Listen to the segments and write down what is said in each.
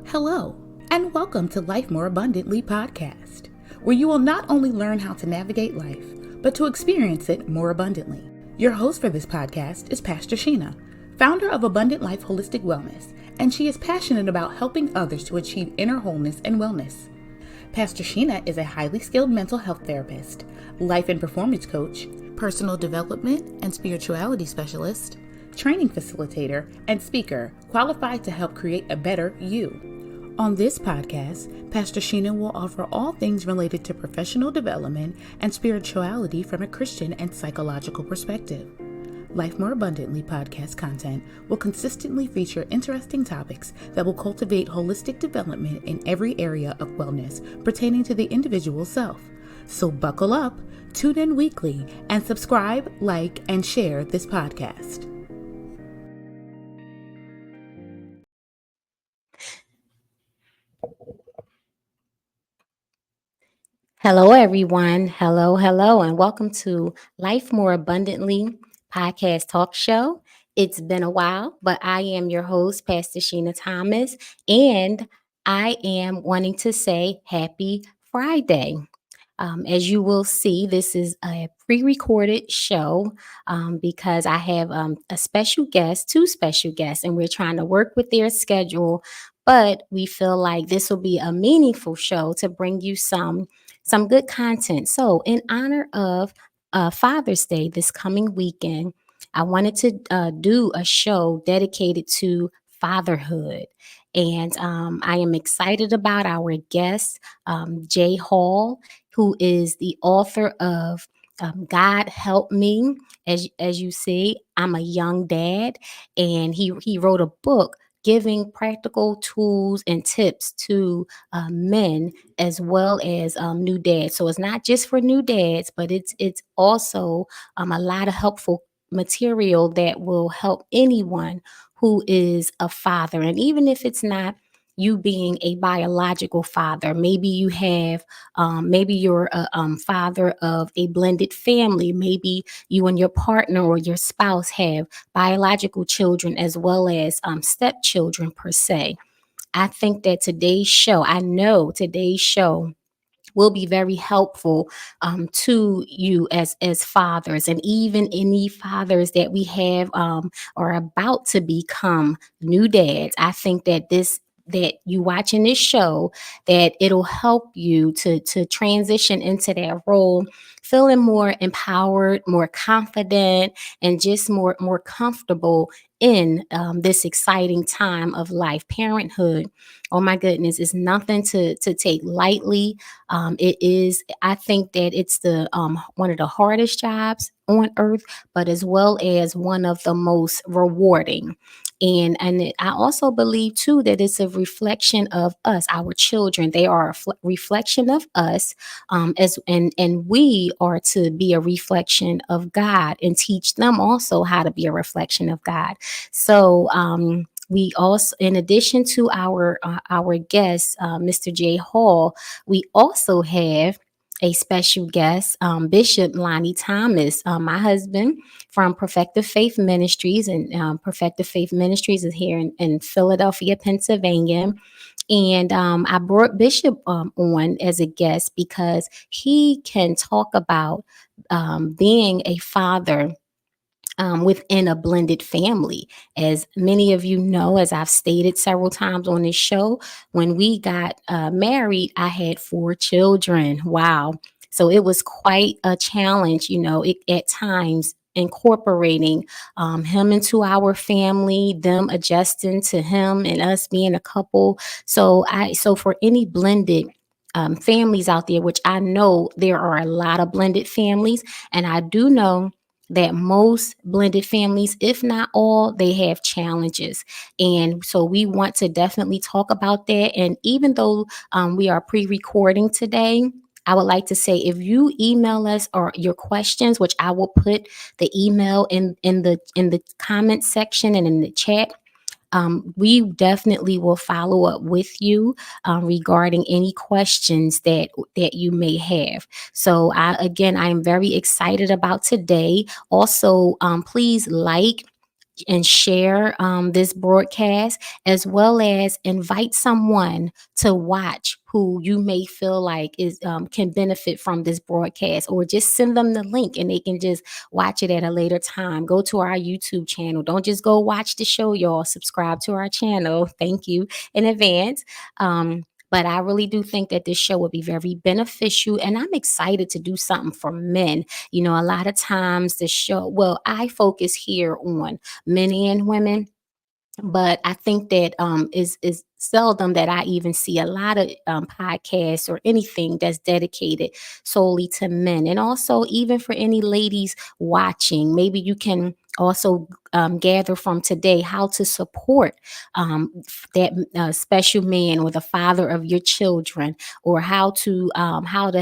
Hello, and welcome to Life More Abundantly podcast, where you will not only learn how to navigate life, but to experience it more abundantly. Your host for this podcast is Pastor Sheena, founder of Abundant Life Holistic Wellness, and she is passionate about helping others to achieve inner wholeness and wellness. Pastor Sheena is a highly skilled mental health therapist, life and performance coach, personal development and spirituality specialist, training facilitator, and speaker qualified to help create a better you. On this podcast, Pastor Sheena will offer all things related to professional development and spirituality from a Christian and psychological perspective. Life More Abundantly podcast content will consistently feature interesting topics that will cultivate holistic development in every area of wellness pertaining to the individual self. So buckle up, tune in weekly, and subscribe, like, and share this podcast. Hello, everyone. Hello, and welcome to Life More Abundantly podcast talk show. It's been a while, but I am your host, Pastor Sheena Thomas, and I am wanting to say happy Friday. As you will see, this is a pre recorded show because I have a special guest, two special guests, and we're trying to work with their schedule. But we feel like this will be a meaningful show to bring you some good content. So, in honor of Father's Day this coming weekend, I wanted to do a show dedicated to fatherhood. And I am excited about our guest, Jay Hall, who is the author of God Help Me. As you see, I'm a young dad, and he wrote a book giving practical tools and tips to men as well as new dads. So it's not just for new dads, but it's also a lot of helpful material that will help anyone who is a father. And even if it's not you being a biological father, maybe you have, maybe you're a father of a blended family, maybe you and your partner or your spouse have biological children as well as stepchildren per se. I know today's show will be very helpful to you as fathers, and even any fathers that we have are about to become new dads. I think that you watching this show, that it'll help you to transition into that role feeling more empowered, more confident, and just more comfortable in this exciting time of life. Parenthood, oh my goodness, is nothing to take lightly. It is, I think that it's the one of the hardest jobs on earth, but as well as one of the most rewarding. I also believe too that it's a reflection of us, our children. They are a reflection of us, and we are to be a reflection of God and teach them also how to be a reflection of God. So we also, in addition to our guest, Mr. J. Hall, we also have a special guest, Bishop Lonnie Thomas, my husband from Perfective Faith Ministries. And Perfective Faith Ministries is here in Philadelphia, Pennsylvania. And I brought Bishop on as a guest because he can talk about being a father within a blended family. As many of you know, as I've stated several times on this show, when we got married, I had 4 children. Wow. So it was quite a challenge, at times incorporating him into our family, them adjusting to him and us being a couple. So for any blended families out there, which I know there are a lot of blended families, and I do know that most blended families, if not all, they have challenges. And so we want to definitely talk about that. And even though we are pre-recording today, I would like to say, if you email us or your questions, which I will put the email in the comment section and in the chat, we definitely will follow up with you regarding any questions that you may have. So I am very excited about today. Also, please like, and share this broadcast, as well as invite someone to watch who you may feel like is can benefit from this broadcast, or just send them the link and they can just watch it at a later time. Go to our YouTube channel. Don't just go watch the show, y'all. Subscribe to our channel. Thank you in advance. But I really do think that this show would be very beneficial, and I'm excited to do something for men. A lot of times the show, well, I focus here on men and women, but I think that is seldom that I even see a lot of podcasts or anything that's dedicated solely to men. And also, even for any ladies watching, maybe you can also gather from today how to support that special man or the father of your children, or how to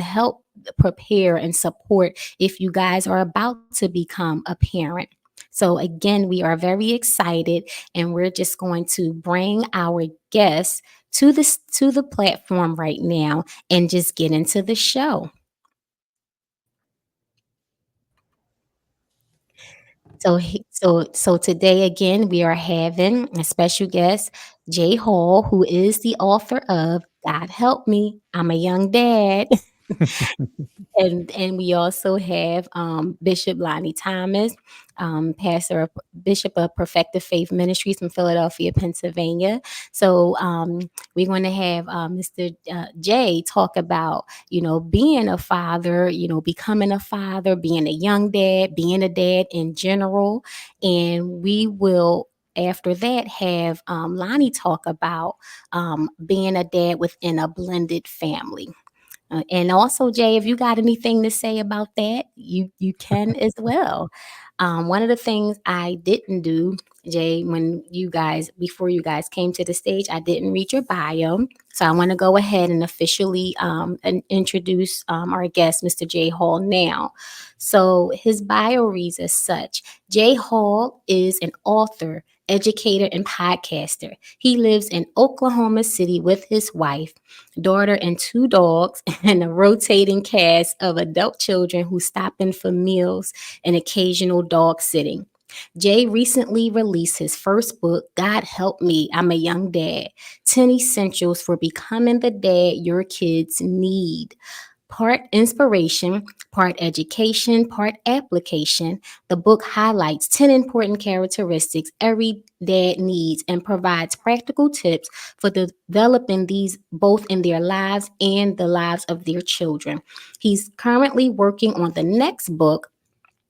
help prepare and support if you guys are about to become a parent. So again, we are very excited, and we're just going to bring our guests to the platform right now and just get into the show. So today again we are having a special guest, Jay Hall, who is the author of God Help Me, I'm a Young Dad. And we also have Bishop Lonnie Thomas, pastor of Bishop of Perfected Faith Ministries from Philadelphia, Pennsylvania. So we're going to have Mr. Jay talk about being a father, becoming a father, being a young dad, being a dad in general, and we will. After that, have Lonnie talk about being a dad within a blended family. And also, Jay, if you got anything to say about that, you can as well. One of the things I didn't do, Jay, before you guys came to the stage, I didn't read your bio. So I want to go ahead and officially introduce our guest, Mr. Jay Hall, now. So his bio reads as such: Jay Hall is an author, educator, and podcaster. He lives in Oklahoma City with his wife, daughter, and two dogs, and a rotating cast of adult children who stop in for meals and occasional dog sitting. Jay recently released his first book, God Help Me, I'm a Young Dad: 10 Essentials for Becoming the Dad Your Kids Need. Part inspiration, part education, part application, the book highlights 10 important characteristics every dad needs and provides practical tips for developing these both in their lives and the lives of their children. He's currently working on the next book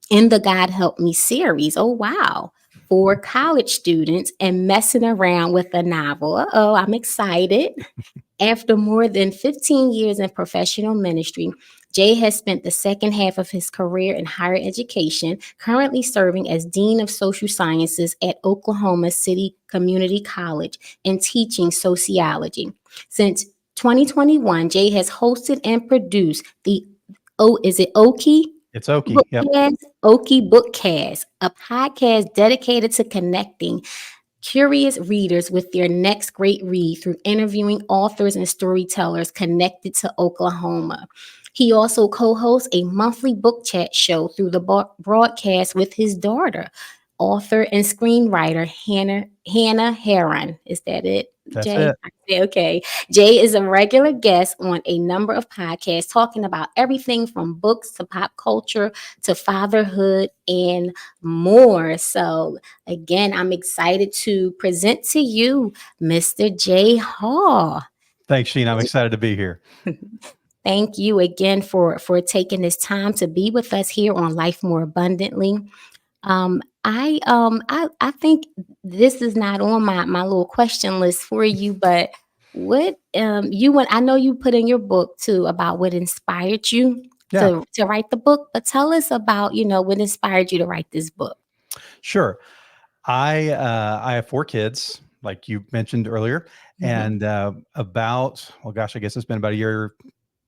in the God Help Me series. Oh, wow. For college students, and messing around with a novel. Oh, I'm excited. After more than 15 years in professional ministry, Jay has spent the second half of his career in higher education, currently serving as Dean of Social Sciences at Oklahoma City Community College and teaching sociology. Since 2021, Jay has hosted and produced the is it Oki? It's Okie. Yep. Bookcast, Oki Bookcast, a podcast dedicated to connecting curious readers with their next great read through interviewing authors and storytellers connected to Oklahoma. He also co hosts a monthly book chat show through the broadcast with his daughter, author and screenwriter Hannah Heron. Is that it, That's Jay? it. Okay. Jay is a regular guest on a number of podcasts talking about everything from books to pop culture to fatherhood and more. So, again, I'm excited to present to you Mr. Jay Hall. Thanks, Sheen. I'm excited to be here. Thank you again for taking this time to be with us here on Life More Abundantly. I think this is not on my little question list for you, but what I know you put in your book too about what inspired you Yeah, to write the book, but tell us about what inspired you to write this book. sure. I have four kids, like you mentioned earlier, Mhm. and well, gosh, I guess it's been about a year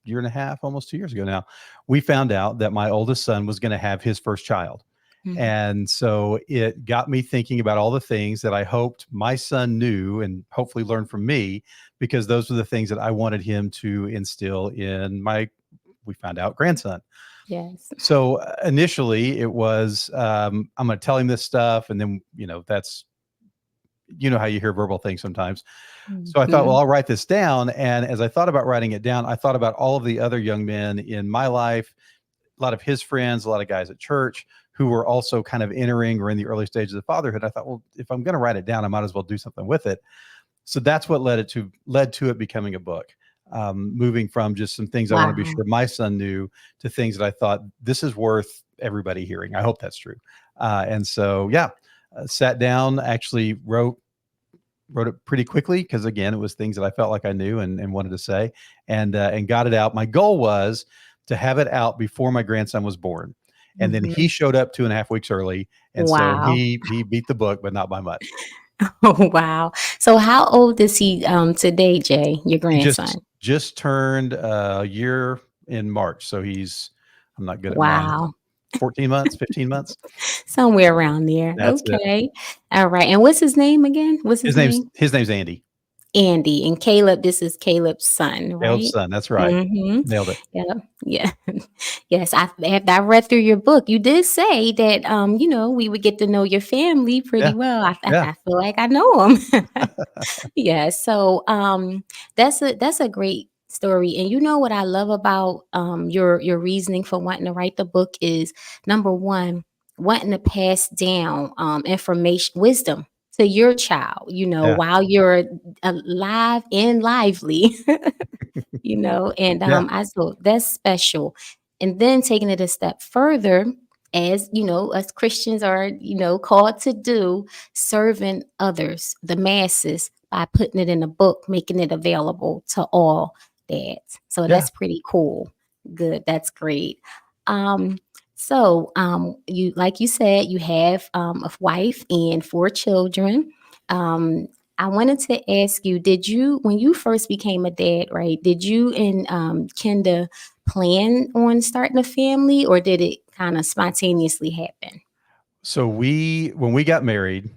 and a half, almost 2 years ago now. We found out that my oldest son was going to have his first child. Mhm. And so it got me thinking about all the things that I hoped my son knew and hopefully learned from me, because those were the things that I wanted him to instill in we found out, grandson. Yes. So initially it was, I'm going to tell him this stuff. And then, that's, how you hear verbal things sometimes. So I thought, well, Mhm. I'll write this down. And as I thought about writing it down, I thought about all of the other young men in my life, a lot of his friends, a lot of guys at church who were also kind of entering or in the early stages of fatherhood. I thought, well, if I'm going to write it down, I might as well do something with it. So that's what led to it becoming a book. Moving from just some things I want to be Wow. sure my son knew to things that I thought this is worth everybody hearing. I hope that's true. And so, yeah, sat down, actually wrote it pretty quickly because again, it was things that I felt like I knew and wanted to say, and got it out. My goal was to have it out before my grandson was born, and then he Mhm. showed up 2.5 weeks early, and so Wow. he beat the book, but not by much. Oh, wow. So how old is he today, Jay, your He grandson? just turned a year in March, so I'm not good at math. Wow. 14 months, 15 months. Somewhere around there. That's it. Okay. All right. And what's his name again? What's his His name's name? his name's Andy. Andy. And Caleb, this is Caleb's son, Caleb's right? son. That's right. Mm-hmm. Nailed it. Yeah. Yeah. Yes. After I read through your book, you did say that we would get to know your family pretty Yeah. well. Yeah. I feel like I know them. Yeah, so that's a great story. And you know what I love about your reasoning for wanting to write the book is number one, wanting to pass down information, wisdom to your child, Yeah. while you're alive and lively. And Yeah. I so that's special. And then taking it a step further, as us Christians are, called to do, serving others, the masses, by putting it in a book, making it available to all dads. So Yeah. that's pretty cool. Good, that's great. Um, you, like you said, you have a wife and 4 children. Um, I wanted to ask you, when you first became a dad, right, did you and Kenda plan on starting a family, or did it kind of spontaneously happen? So when we got married,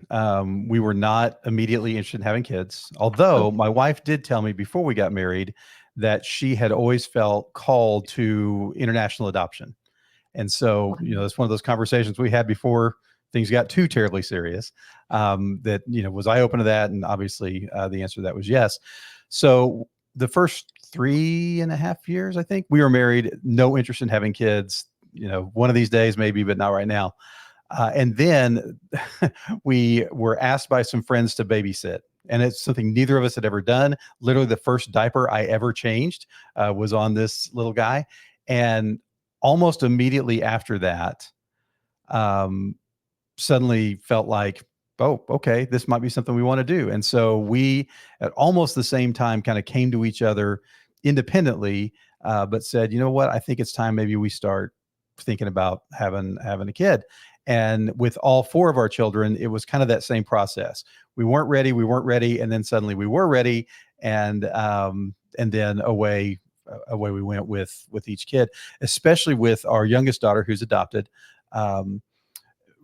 we were not immediately interested in having kids. Although Okay. my wife did tell me before we got married that she had always felt called to international adoption. And so, Wow. that's one of those conversations we had before things got too terribly serious. That, was I open to that? And obviously, the answer to that was yes. So the first 3.5 years, I think we were married, no interest in having kids. One of these days, maybe, but not right now. And then we were asked by some friends to babysit. And it's something neither of us had ever done. Literally, the first diaper I ever changed was on this little guy. And almost immediately after that, um, suddenly felt like, oh, okay, this might be something we want to do. And so we, at almost the same time, kind of came to each other independently, but said, you know what, I think it's time maybe we start thinking about having a kid. And with all four of our children, it was kind of that same process. We weren't ready, and then suddenly we were ready, and then away we went with each kid, especially with our youngest daughter who's adopted. Um,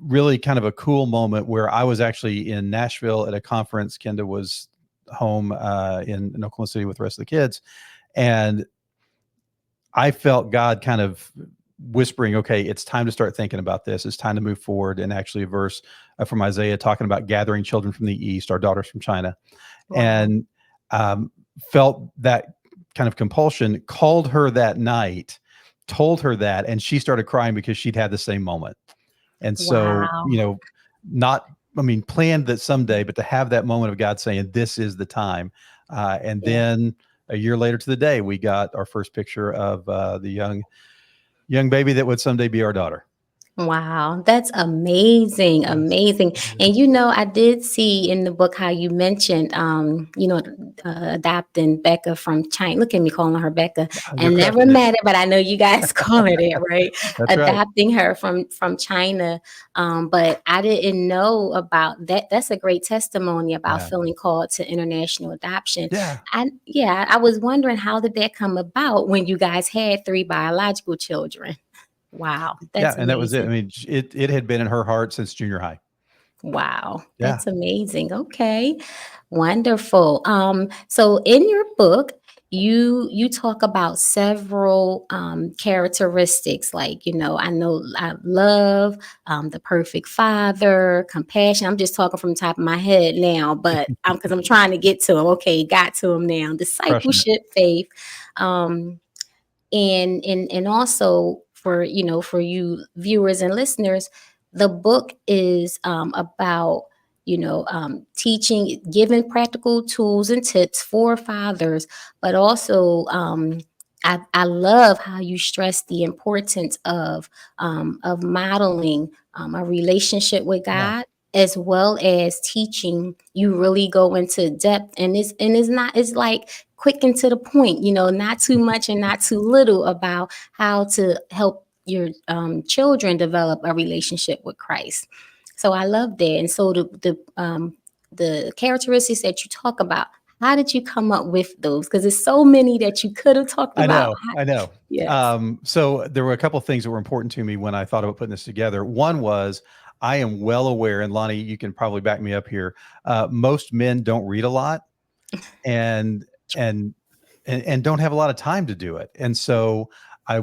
Really kind of a cool moment where I was actually in Nashville at a conference. Kenda was home in Oklahoma City with the rest of the kids. And I felt God kind of whispering, okay, it's time to start thinking about this. It's time to move forward. And actually, a verse from Isaiah talking about gathering children from the East, our daughters from China, Wow. and um, felt that kind of compulsion, called her that night, told her that, and she started crying because she'd had the same moment. And so, Wow. not, I mean, planned that someday, but to have that moment of God saying, this is the time. And Yeah. then a year later to the day, we got our first picture of the young baby that would someday be our daughter. Wow, that's amazing, Yes. amazing. And I did see in the book how you mentioned, adopting Becca from China. Look at me calling her Becca, You're and never crushing it. met her, but I know you guys call her that, right? That's right. Adopting her from China, but I didn't know about that. That's a great testimony about Yeah. feeling called to international adoption. Yeah. I was wondering, how did that come about when you guys had 3 biological children? Wow, Yeah. that's And that was it. I amazing. mean, it had been in her heart since junior high. Wow, Yeah. that's amazing. Okay, wonderful. So in your book, you talk about several characteristics, like, I know I love the perfect father, compassion. I'm just talking from the top of my head now, but because I'm trying to get to them. Okay, got to them now. Crushing it. Discipleship, faith, um, and also for for you viewers and listeners, the book is about teaching, giving practical tools and tips for fathers, but also I love how you stress the importance of modeling a relationship with Yeah. God, as well as teaching. You really go into depth, and it's not, it's like quick and to the point, not too much and not too little, about how to help your children develop a relationship with Christ. So I love that. And so the characteristics that you talk about, how did you come up with those? Because there's so many that you could have talked I about. know, I know. Yes. So there were a couple of things that were important to me when I thought about putting this together. One was, I am well aware, and Lonnie, you can probably back me up here. Most men don't read a lot, and and and don't have a lot of time to do it. And so I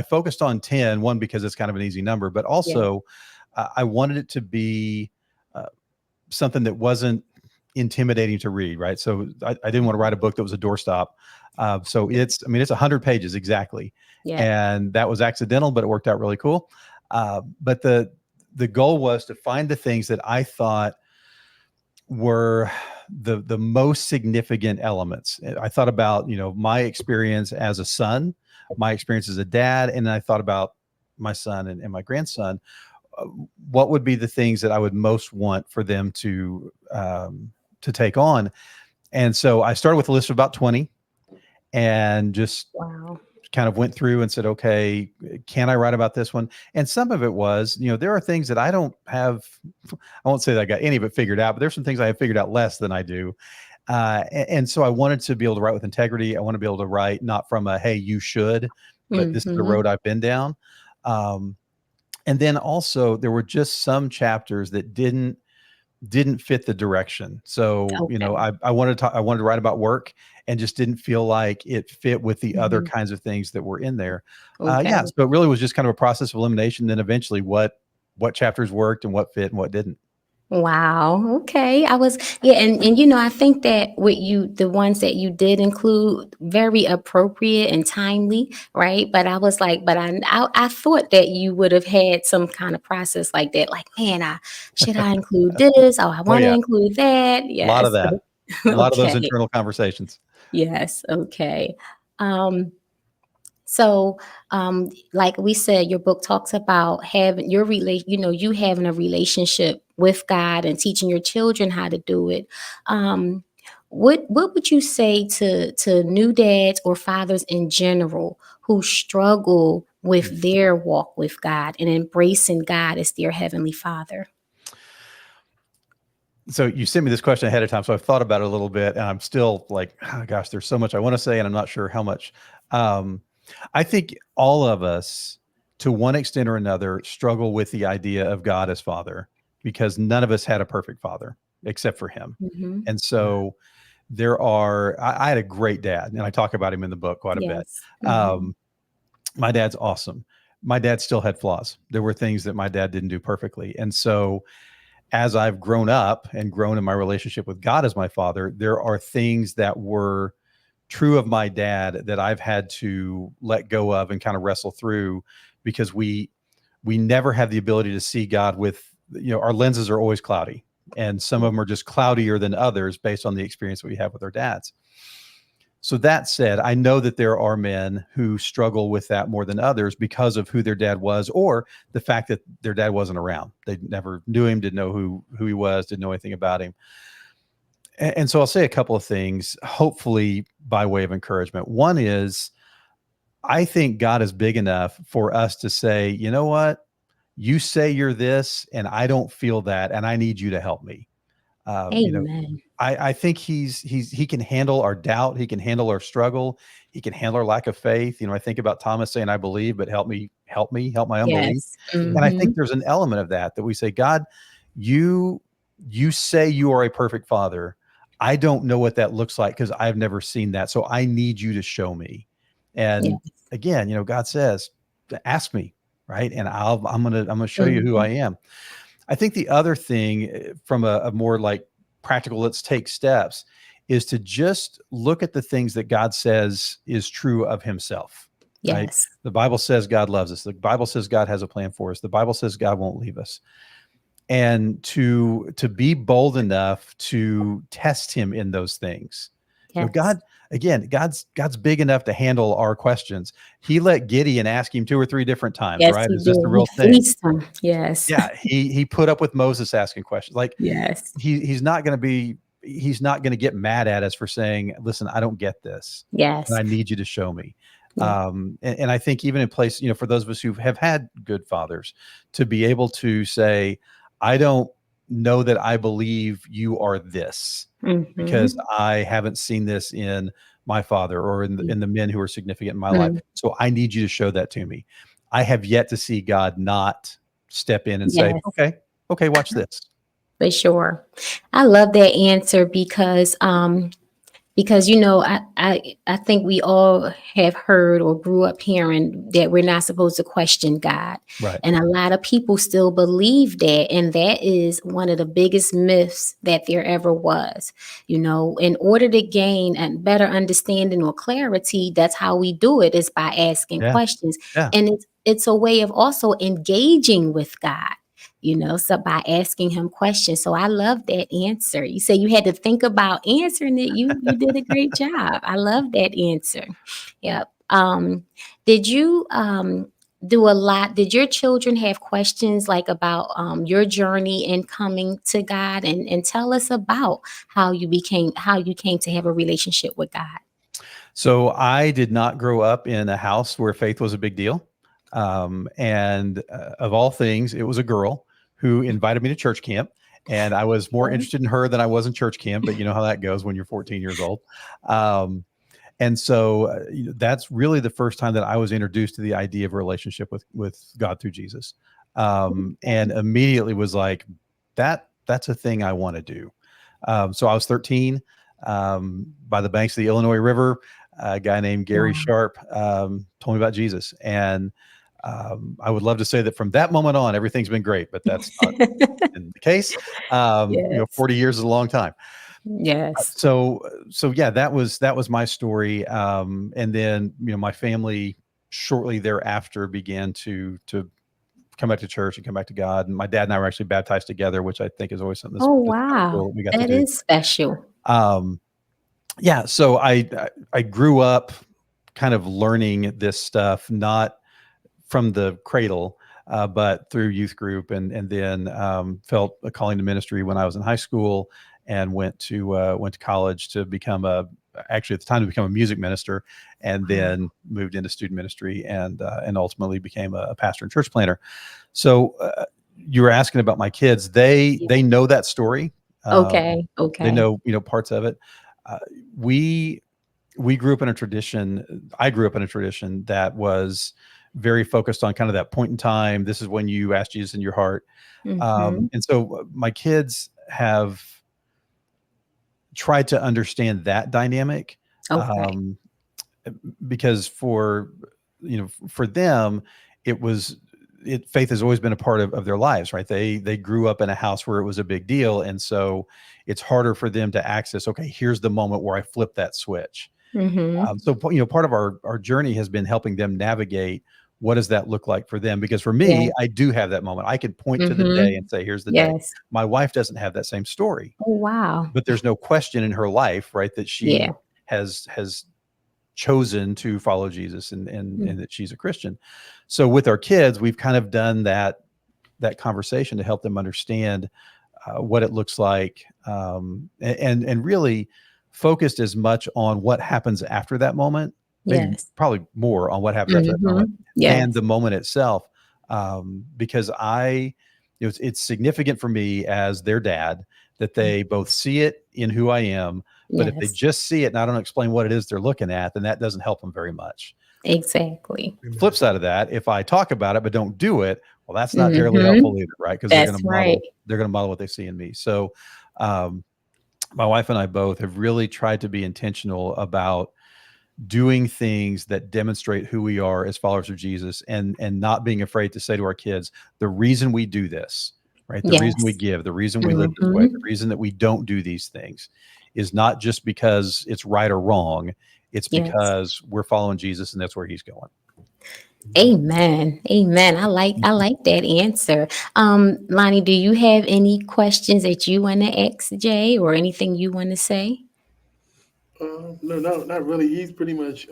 focused on 10, one, because it's kind of an easy number, but Yeah. also I wanted it to be uh, something that wasn't intimidating to read, right? So I didn't want to write a book that was a doorstop. So it's, I mean, it's 100 pages exactly. Yeah. And that was accidental, but it worked out really cool. But the goal was to find the things that I thought were the most significant elements. I thought about, my experience as a son, my experience as a dad, and then I thought about my son and my grandson. What would be the things that I would most want for them to take on? And so I started with a list of about 20, and just Wow. kind of went through and said, okay, can I write about this one? And some of it was, there are things that I don't have, I won't say that I got any of it figured out, but there's some things I have figured out less than I do. And so I wanted to be able to write with integrity. I want to be able to write not from a, hey, you should, but this is the Hmm. road I've been down. Um, and then also there were just some chapters that didn't fit the direction. So, Okay. I wanted to write about work, and just didn't feel like it fit with the other Hmm. kinds of things that were in there. Yeah. Okay. So it really was just kind of a process of elimination. Then eventually what chapters worked and what fit and what didn't. Wow. Okay. Yeah, and I think that with you, the ones that you did include, very appropriate and timely, right? But I was like, but I thought that you would have had some kind of process like that. Like, man, should I include this? Oh, I Oh want to yeah. include that. A lot of Yes. that. A lot of those Okay. internal conversations. Yes. Okay. Um, so, like we said, your book talks about having you having a relationship with God and teaching your children how to do it. Um, what would you say to new dads or fathers in general who struggle with their walk with God and embracing God as their heavenly Father? So you sent me this question ahead of time, so I've thought about it a little bit, and I'm still like, oh, gosh, there's so much I want to say, and I'm not sure how much. Um, I think all of us, to one extent or another, struggle with the idea of God as Father, because none of us had a perfect father except for Him. Hmm. And so I had a great dad, and I talk about him in the book quite a bit. Yes. Hmm. Um, my dad's awesome. My dad still had flaws. There were things that my dad didn't do perfectly, and so as I've grown up and grown in my relationship with God as my father, there are things that were true of my dad that I've had to let go of and kind of wrestle through, because we never have the ability to see God with, our lenses are always cloudy, and some of them are just cloudier than others based on the experience that we have with our dads. So that said, I know that there are men who struggle with that more than others because of who their dad was, or the fact that their dad wasn't around. They never knew him, didn't know who he was, didn't know anything about him. And so I'll say a couple of things, hopefully by way of encouragement. One is, I think God is big enough for us to say, you know what? You say you're this, and I don't feel that, and I need you to help me. Um, you know, Amen. I think he can handle our doubt. He can handle our struggle. He can handle our lack of faith. I think about Thomas saying, "I believe, but help me, help my unbelief." Yes. And I think Hmm. there's an element of that we say, God, you you say you are a perfect father. I don't know what that looks like because I've never seen that. So I need you to show me. Yeah. And again, God says, ask me, right? And I'm gonna show you who Mhm. I am. I think the other thing from a more like practical, let's take steps, is to just look at the things that God says is true of himself, right? Yes. The Bible says God loves us. The Bible says God has a plan for us. The Bible says God won't leave us. And to be bold enough to test him in those things. Yes. God, again, God's big enough to handle our questions. He let Gideon ask him 2 or 3 different times, Yes, right? he Is this did. the He real thing? fleeced him. Yes. Yeah, he put up with Moses asking questions. Like Yes. he's not going to be he's not going to get mad at us for saying, "Listen, I don't get this, and Yes. I need you to show me." Yeah. And I think even in place, for those of us who have had good fathers, to be able to say, "I don't know that I believe you are this because Mhm. I haven't seen this in my father or in the men who are significant in my life. Mhm. So I need you to show that to me." I have yet to see God not step in and say, Yes. okay, watch this. For sure. I love that answer because I think we all have heard or grew up hearing that we're not supposed to question God. Right. And a lot of people still believe that. And that is one of the biggest myths that there ever was. In order to gain a better understanding or clarity, that's how we do it, is by asking Yeah. questions. Yeah. And it's a way of also engaging with God. So by asking him questions. So I love that answer. You say you had to think about answering it. You did a great job. I love that answer. Yep. Did you do a lot? Did your children have questions like about your journey in coming to God, and tell us about how you came to have a relationship with God? So I did not grow up in a house where faith was a big deal. And of all things, it was a girl who invited me to church camp. And I was more Okay. interested in her than I was in church camp, but you know how that goes when you're 14 years old. Um, and so that's really the first time that I was introduced to the idea of a relationship with God through Jesus. And immediately was like, that's a thing I want to do. So I was 13, by the banks of the Illinois River. A guy named Gary Wow. Sharp told me about Jesus, and I would love to say that from that moment on, everything's been great, but that's not been the case. Yes. 40 years is a long time. Yes. So yeah, that was my story. And then my family shortly thereafter began to come back to church and come back to God. And my dad and I were actually baptized together, which I think is always something Oh, that's kind of cool wow. that we got to That do. is special. Um, yeah, so I grew up kind of learning this stuff, not from the cradle, but through youth group, and then felt a calling to ministry when I was in high school, and went to college to become actually at the time to become a music minister, and Wow. then moved into student ministry, and ultimately became a pastor and church planter. So you were asking about my kids; they know that story. Okay, They okay. know parts of it. Uh, we we grew up in a tradition. I grew up in a tradition that was very focused on kind of that point in time. This is when you ask Jesus in your heart. Mhm. And so my kids have tried to understand that dynamic, Okay. um, because for them, it was faith has always been a part of their lives, right? They grew up in a house where it was a big deal, and so it's harder for them to access. Okay, here's the moment where I flip that switch. Mhm. So part of our journey has been helping them navigate what does that look like for them. Because for me, Yeah. I do have that moment. I can point to the day and Mhm. say, "Here's the day." Yes. My wife doesn't have that same story, Oh, wow. but there's no question in her life, right, that Yeah. she has chosen to follow Jesus, and Mm. that she's a Christian. So with our kids, we've kind of done that conversation to help them understand what it looks like, and really focused as much on what happens after that moment, maybe Yes. probably more on what happens after that moment Mhm. than Yes. the moment itself. Because it's significant for me as their dad that Mm. they both see it in who I am, but if they Yes. just see it and I don't explain what it is they're looking at, then that doesn't help them very much. Exactly. Flip side of that, if I talk about it but don't do it, well, that's not terribly helpful Mhm. either, right? Because That's right. they're gonna model what they see in me. So, um, my wife and I both have really tried to be intentional about doing things that demonstrate who we are as followers of Jesus, and not being afraid to say to our kids, the reason we do this, right? The reason we Yes. give, the reason we live this way, the Hmm. reason that we don't do these things is not just because it's right or wrong. It's Yes. because we're following Jesus and that's where he's going. Amen. Amen. I like that answer. Lonnie, do you have any questions that you want to ask Jay or anything you want to say? No, no, not really. He's pretty much,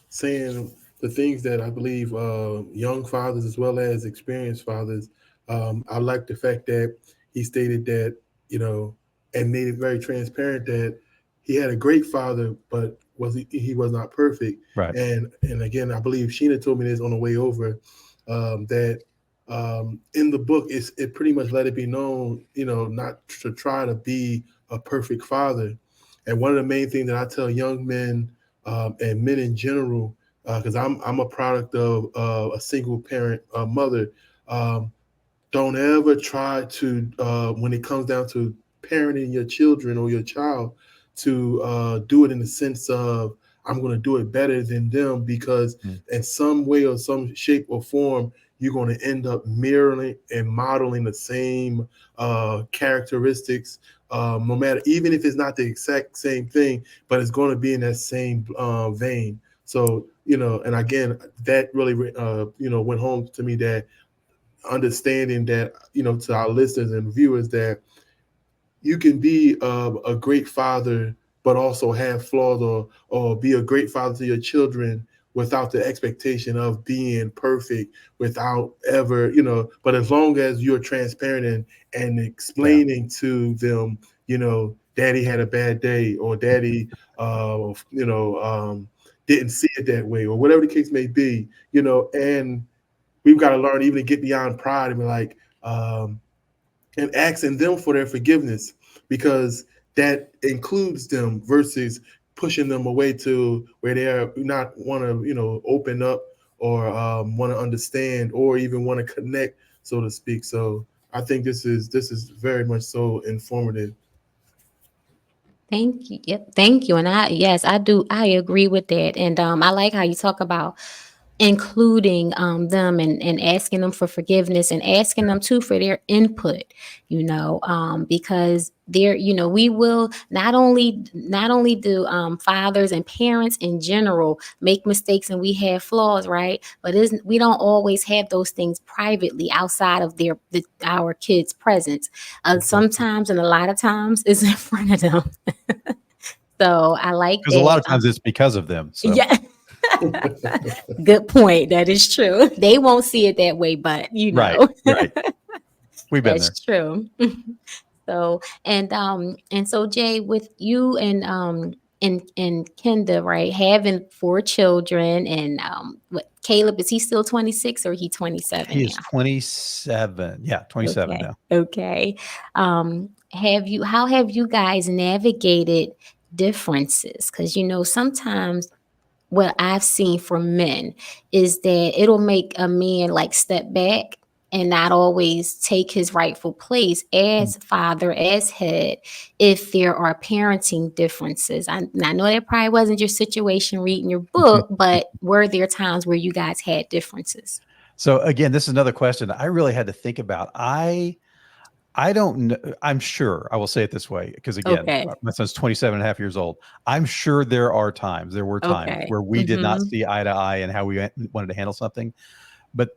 saying the things that I believe young fathers as well as experienced fathers. I like the fact that he stated that, and made it very transparent that he had a great father, but he was not perfect. Right. And again, I believe Sheena told me this on the way over, that in the book it pretty much let it be known, not to try to be a perfect father. And one of the main things that I tell young men, and men in general, because I'm a product of a single parent mother. Um, don't ever try to, when it comes down to parenting your children or your child, to do it in the sense of I'm going to do it better than them, because Mm. in some way or some shape or form you're going to end up mirroring and modeling the same characteristics, no matter, even if it's not the exact same thing, but it's going to be in that same vein. So, and again, that really went home to me, that understanding that, to our listeners and viewers, that you can be a great father but also have flaws, or be a great father to your children without the expectation of being perfect, without ever, but as long as you're transparent and Yeah. explaining to them, daddy had a bad day, or daddy didn't see it that way, or whatever the case may be, and we've got to learn even to get beyond pride and be like, and asking them for their forgiveness, because that includes them versus pushing them away to where they are not want to, open up, or want to understand, or even want to connect, so to speak. So I think this is very much so informative. Thank you. Yep, thank you. And yes, I do. I agree with that. And I like how you talk about including them, and asking them for forgiveness, and asking them too for their input, because they're, we will not only do fathers and parents in general make mistakes and we have flaws, right? But isn't we don't always have those things privately outside of our kids' presence. Exactly. Sometimes, and a lot of times, is in front of them. So I like Because a lot that. of times it's because of them. So, Yeah. Good point. That is true. They won't see it that way, but right, right. We've been there. that's true. So, and so Jay, with you and Kenda, right, having four children, and what Caleb, is he still 26 or he 27 He is now? 27. Yeah, 27 Okay. now. Okay. How have you guys navigated differences? Because sometimes what I've seen from men is that it'll make a man like step back and not always take his rightful place Mm. as father, as head, if there are parenting differences. I know that probably wasn't your situation reading your book, but were there times where you guys had differences? So again, this is another question that I really had to think about. I don't know. I'm sure, I will say it this way, because again, Okay. my son's 27 and a half years old. I'm sure there were times Okay. where we did not Mm-hmm. see eye to eye and how we wanted to handle something, but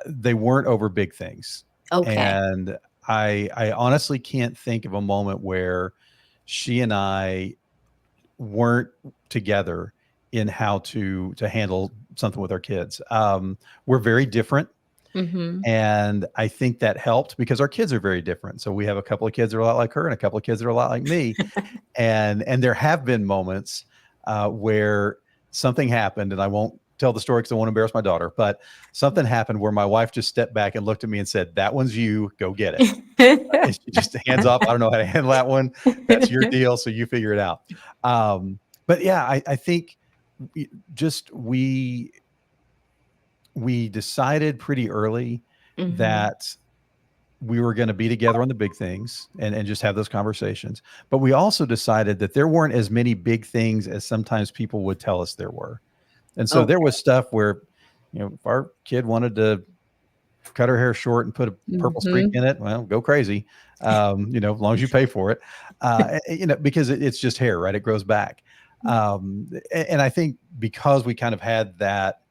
they weren't over big things. Okay. And I honestly can't think of a moment where she and I weren't together in how to handle something with our kids. We're very different. Mm-hmm. And I think that helped because our kids are very different. So we have a couple of kids that are a lot like her and a couple of kids that are a lot like me. And there have been moments where something happened, and I won't tell the story because I won't embarrass my daughter, but something happened where my wife just stepped back and looked at me and said, "That one's you, go get it." And she just hands off. I don't know how to handle that one. That's your deal. So you figure it out. But yeah, I think just we decided pretty early Mm-hmm. that we were going to be together on the big things and just have those conversations. But we also decided that there weren't as many big things as sometimes people would tell us there were. And so there Okay. was stuff where, if our kid wanted to cut her hair short and put a purple streak Mm-hmm. in it, well, go crazy. As long as you pay for it, because it's just hair, right? It grows back. And I think because we kind of had that,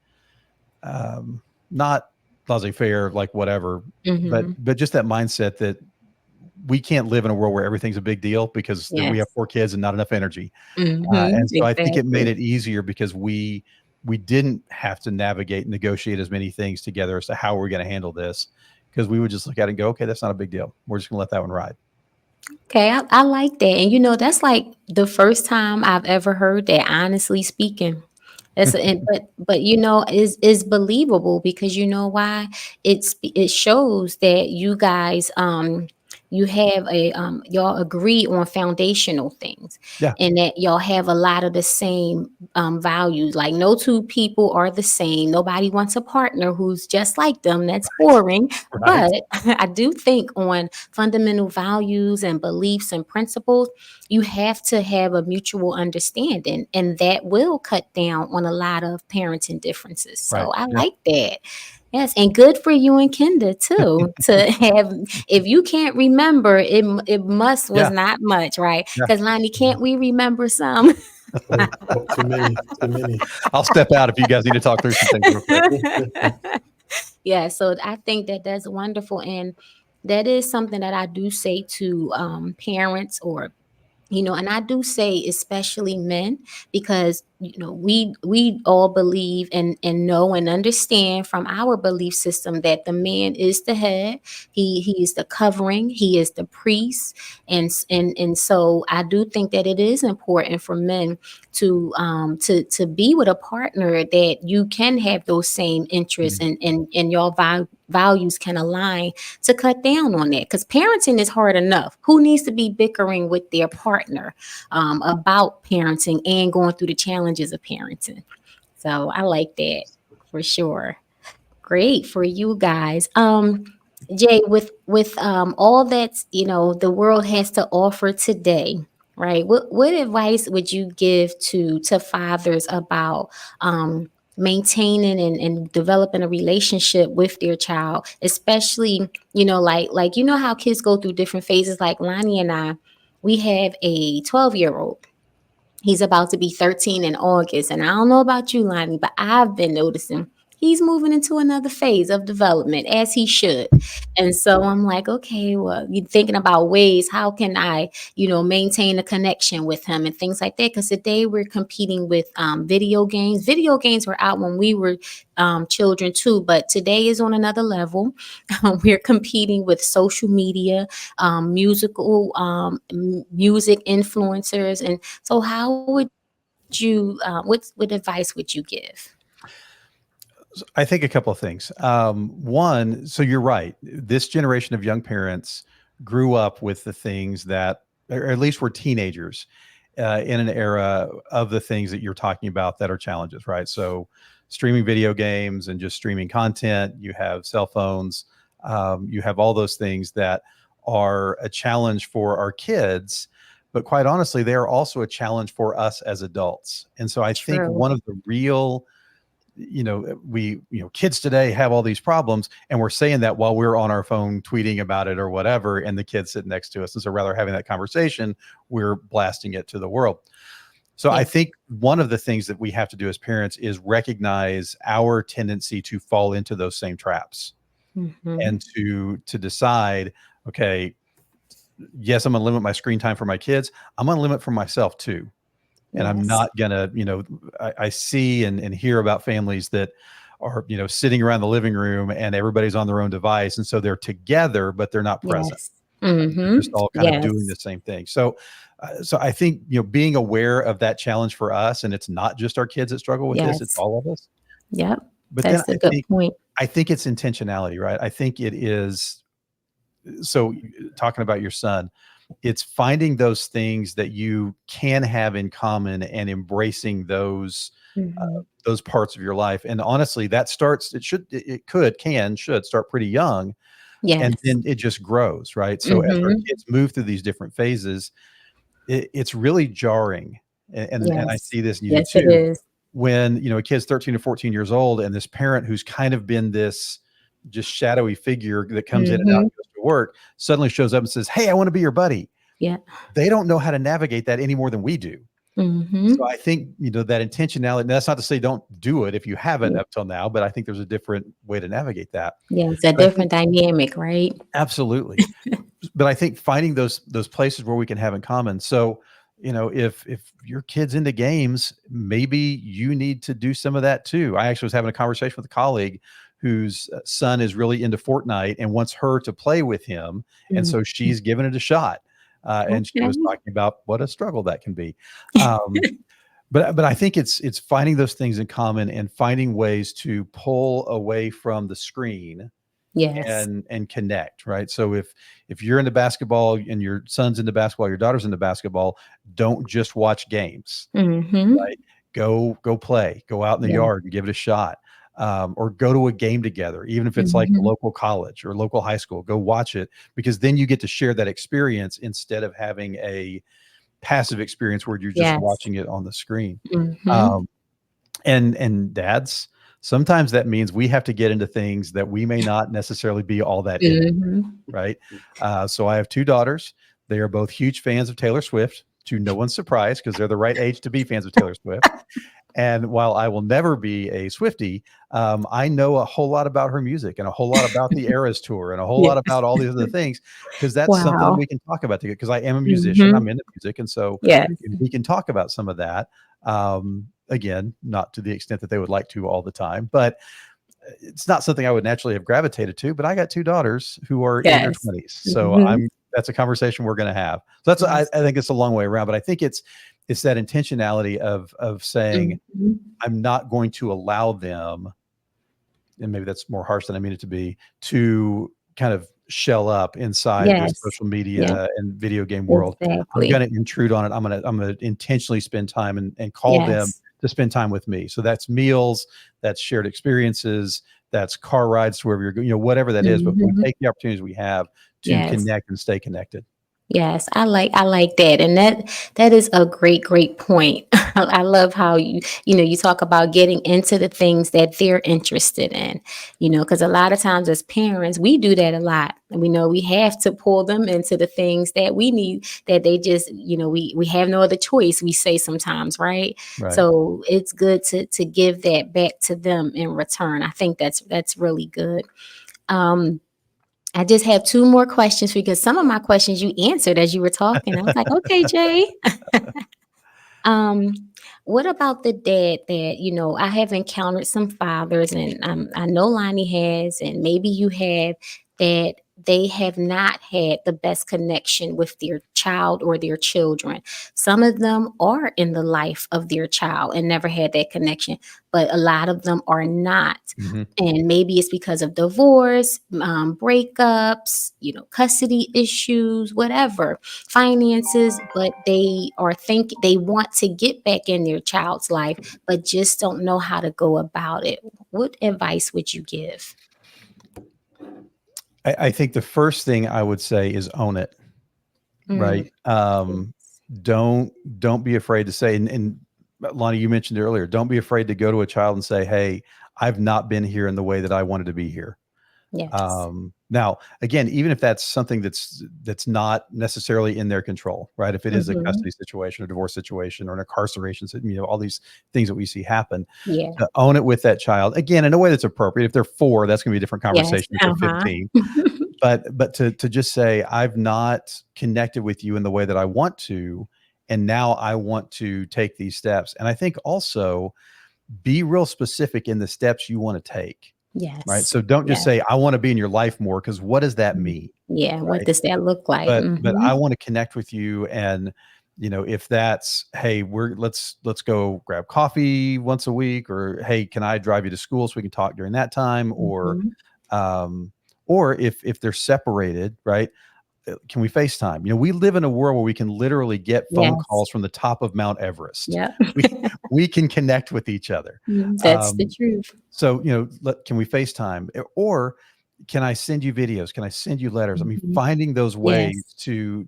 not laissez-faire, like whatever, Mm-hmm. but just that mindset that we can't live in a world where everything's a big deal because we have Yes. 4 kids and not enough energy. Mm-hmm. And so I think it made Exactly. it easier because we didn't have to navigate and negotiate as many things together as to how we're going to handle this, because we would just look at it and go, okay, that's not a big deal. We're just going to let that one ride. Okay, I like that. And that's like the first time I've ever heard that, honestly speaking. But is believable, because you know why? It shows that you guys you have a y'all agree on foundational things, Yeah. and that y'all have a lot of the same values. Like, no two people are the same. Nobody wants a partner who's just like them. That's boring. Right. But I do think on fundamental values and beliefs and principles, you have to have a mutual understanding, and that will cut down on a lot of parenting differences. Right. So I Yep. like that. Yes, and good for you and Kinder too, to have. If you can't remember, it must was Yeah. not much, right? Yeah. Because, Lonnie, can't we remember some? Too many, too many. I'll step out if you guys need to talk through some things real quick. Yeah, so I think that that's wonderful, and that is something that I do say to parents, or and I do say especially men, because we all believe and know and understand from our belief system that the man is the head. He is the covering. He is the priest, and so I do think that it is important for men to be with a partner that you can have those same interests, Mhm. and your values can align, to cut down on that, because parenting is hard enough. Who needs to be bickering with their partner about parenting and going through the challenges of parenting? So I like that for sure. Great for you guys. Jay, with all that the world has to offer today, right? What advice would you give to fathers about maintaining and developing a relationship with their child, especially like how kids go through different phases. Like Lonnie and I, we have a 12-year-old. He's about to be 13 in August. And I don't know about you, Lonnie, but I've been noticing he's moving into another phase of development, as he should. And so I'm like, okay, well, you're thinking about ways, how can I, maintain a connection with him and things like that? Because today we're competing with video games. Video games were out when we were children too, but today is on another level. We're competing with social media, music influencers. And so how would you, what advice would you give? I think a couple of things. One, so you're right. This generation of young parents grew up with the things that, or at least were teenagers, in an era of the things that you're talking about that are challenges, right? So, streaming video games and just streaming content. You have cell phones. You have all those things that are a challenge for our kids. But quite honestly, they are also a challenge for us as adults. And so I think True. one of the real, kids today have all these problems, and we're saying that while we're on our phone tweeting about it or whatever, and the kids sitting next to us. And so rather having that conversation, we're blasting it to the world. So I Yeah. think one of the things that we have to do as parents is recognize our tendency to fall into those same traps, Hmm. and to decide, okay, yes, I'm going to limit my screen time for my kids. I'm going to limit for myself too. And I'm Yes. not gonna, I see and hear about families that are, sitting around the living room and everybody's on their own device. And so they're together, but they're not present. Yes. They're Hmm. just all kind of doing Yes. the same thing. So I think, being aware of that challenge for us, and it's not just our kids that struggle with this, it's Yes. all of us. Yep. But then That's a good point. I think it's intentionality, right? I think it is. So talking about your son, it's finding those things that you can have in common and embracing Hmm. those parts of your life. And honestly, that starts, it should start pretty young. and Yes. then it just grows, right? So as our Mm-hmm. kids move through these different phases, it's really jarring. And I Yes. see this, and you do Yes, it too, is. when a kid's 13 to 14 years old, and this parent who's kind of been this just shadowy figure that comes in and out Mm-hmm. and goes to work suddenly shows up and says, "Hey, I want to be your buddy." Yeah. They don't know how to navigate that any more than we do. So Mm-hmm. I think, that intentionality, and that's not to say don't do it if you haven't up till now, but I think there's a different way to navigate that. Yeah, it's a But I think different dynamic, right? absolutely. But I think finding those places where we can have in common. So, if your kid's into games, maybe you need to do some of that too. I actually was having a conversation with a colleague whose son is really into Fortnite and wants her to play with him, and Mm. so she's given it a shot. And she Okay. was talking about what a struggle that can be. Um, but I think it's finding those things in common and finding ways to pull away from the screen Yes. and connect, right? So if you're into basketball and your son's into basketball, your daughter's into basketball, don't just watch games, Mm-hmm. right? Go play, go out in the Yeah. yard and give it a shot. Or go to a game together, even if it's like the Mm-hmm. local college or local high school. Go watch it, because then you get to share that experience instead of having a passive experience where you're just Yes. watching it on the screen. Mm-hmm. Um, and dads, sometimes that means we have to get into things that we may not necessarily be all that into, Mm-hmm. right? So I have two daughters. They are both huge fans of Taylor Swift, to no one's surprise, because they're the right age to be fans of Taylor Swift. And while I will never be a Swiftie, I know a whole lot about her music and a whole lot about the Eras tour and a whole lot Yes. about all these other things, because that's something that Wow. we can talk about together. Because I am a musician, I'm Mm-hmm. into music, and so Yes. we can talk about some of that. Again, not to the extent that they would like to all the time, but it's not something I would naturally have gravitated to. But I got two daughters who are in their Yes. 20s, so Mm-hmm. that's a conversation we're going to have. So that's Yes. I think it's a long way around, but I think it's that intentionality of saying, Mm-hmm. I'm not going to allow them, and maybe that's more harsh than I mean it to be, to kind of shell up inside this Yes. social Yeah. media and video game world. I'm Exactly. going to intrude on it. I'm going to intentionally spend time and call them Yes. to spend time with me. So that's meals, that's shared experiences, that's car rides to wherever you're going, whatever that is. But we Mm-hmm. take the opportunities we have to Yes. connect and stay connected. Yes, I like that, and that is a great point. I love how you talk about getting into the things that they're interested in, because a lot of times as parents we do that a lot, and we know we have to pull them into the things that we need, that they just we have no other choice. We say sometimes, right? Right. So it's good to give that back to them in return. I think that's really good. Um, I just have two more questions because some of my questions you answered as you were talking. I was like, okay, Jay. Um, what about the dad that, I have encountered some fathers, and I know Lonnie has, and maybe you have, that they have not had the best connection with their child or their children. Some of them are in the life of their child and never had that connection, but a lot of them are not. Mhm. And maybe it's because of divorce, breakups, custody issues, whatever, finances, but they want to get back in their child's life, but just don't know how to go about it. What advice would you give? I think the first thing I would say is own it. Mm, Right. Don't be afraid to say, and Lonnie, you mentioned earlier, don't be afraid to go to a child and say, "Hey, I've not been here in the way that I wanted to be here." yes. Now, again, even if that's something that's not necessarily in their control, right? If it is a Hmm. custody situation, a divorce situation, or an incarceration, all these things that we see happen, Yeah. to own it with that child, again, in a way that's appropriate. If they're 4, that's going to be a different Yes. conversation. If they're Uh-huh. 15, but to just say, I've not connected with you in the way that I want to, and now I want to take these steps. And I think also be real specific in the steps you want to take, right? Yes. So don't just Yes. say, I want to be in your life more, because what does that Mhm. mean? Yeah. What Right. does that look like? But Hmm. I want to connect with you. And if that's, hey, let's go grab coffee once a week, or hey, can I drive you to school so we can talk during that time? Hmm. Um or if they're separated, right, can we FaceTime? We live in a world where we can literally get phone Yes. calls from the top of Mount Everest. Yep. We we can connect with each other. That's the Um, truth. so, can we FaceTime? Or can I send you videos? Can I send you letters? I mean, Mhm. finding those ways Yes. to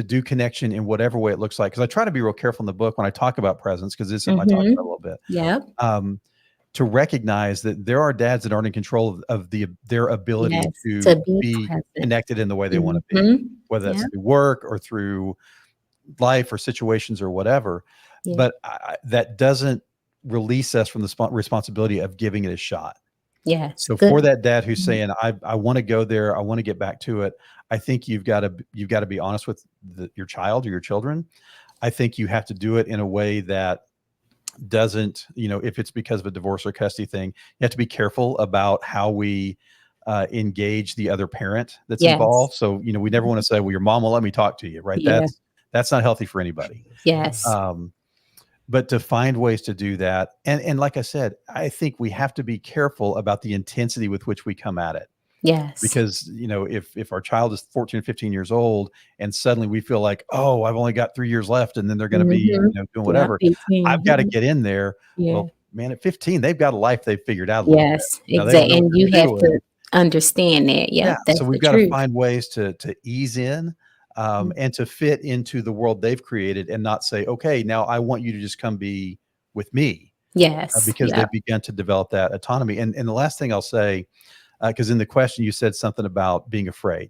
do connection in whatever way it looks like. Because I try to be real careful in the book when I talk about presence, because this is something I talk about a Mhm. little bit. Yep. Um, to recognize that there are dads that aren't in control of their ability Yes. to To be be present. connected in the way they want to be, Mhm. whether that's Yep. through work or through life or situations or whatever. Yeah. But that doesn't release us from the responsibility of giving it a shot. Yes. So for Good. that dad who's Mhm. saying, I want to go there, I want to get back to it, I think you've got to be honest with your child or your children. I think you have to do it in a way that doesn't, if it's because of a divorce or custody thing, you have to be careful about how we engage the other parent that's Yes. involved. So, we never want to say, well, your mom will let me talk to you, right? Yeah. That's not healthy for anybody. Yes. Um, but to find ways to do that, and like I said, I think we have to be careful about the intensity with which we come at it, Yes. because if our child is 14 or 15 years old and suddenly we feel like, oh, I've only got 3 years left and then they're going to be Mhm. doing Yep. whatever, 18. I've got to Mhm. get in there. Yeah. Well, man, at 15 they've got a life they've figured out a little bit. Yes. Now they don't Exactly. know what And they're you have doing. to understand that. Yeah, Yep. so That's the we've got to truth. find ways to ease in, Mm. and to fit into the world they've created, and not say, okay, now I want you to just come be with me, Yes. because Yep. they've begun to develop that autonomy. And the last thing I'll say, because in the question you said something about being afraid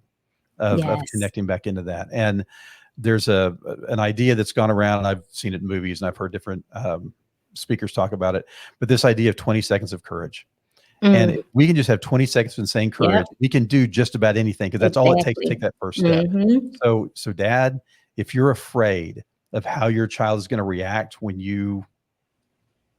of Yes. connecting back into that. And there's an idea that's gone around, and I've seen it in movies, and I've heard different speakers talk about it. But this idea of 20 seconds of courage, and if Mm. we can just have 20 seconds of insane Yep. courage, we can do just about anything, because that's all it takes to Exactly. take that first step. Mhm. So dad, if you're afraid of how your child is going to react when you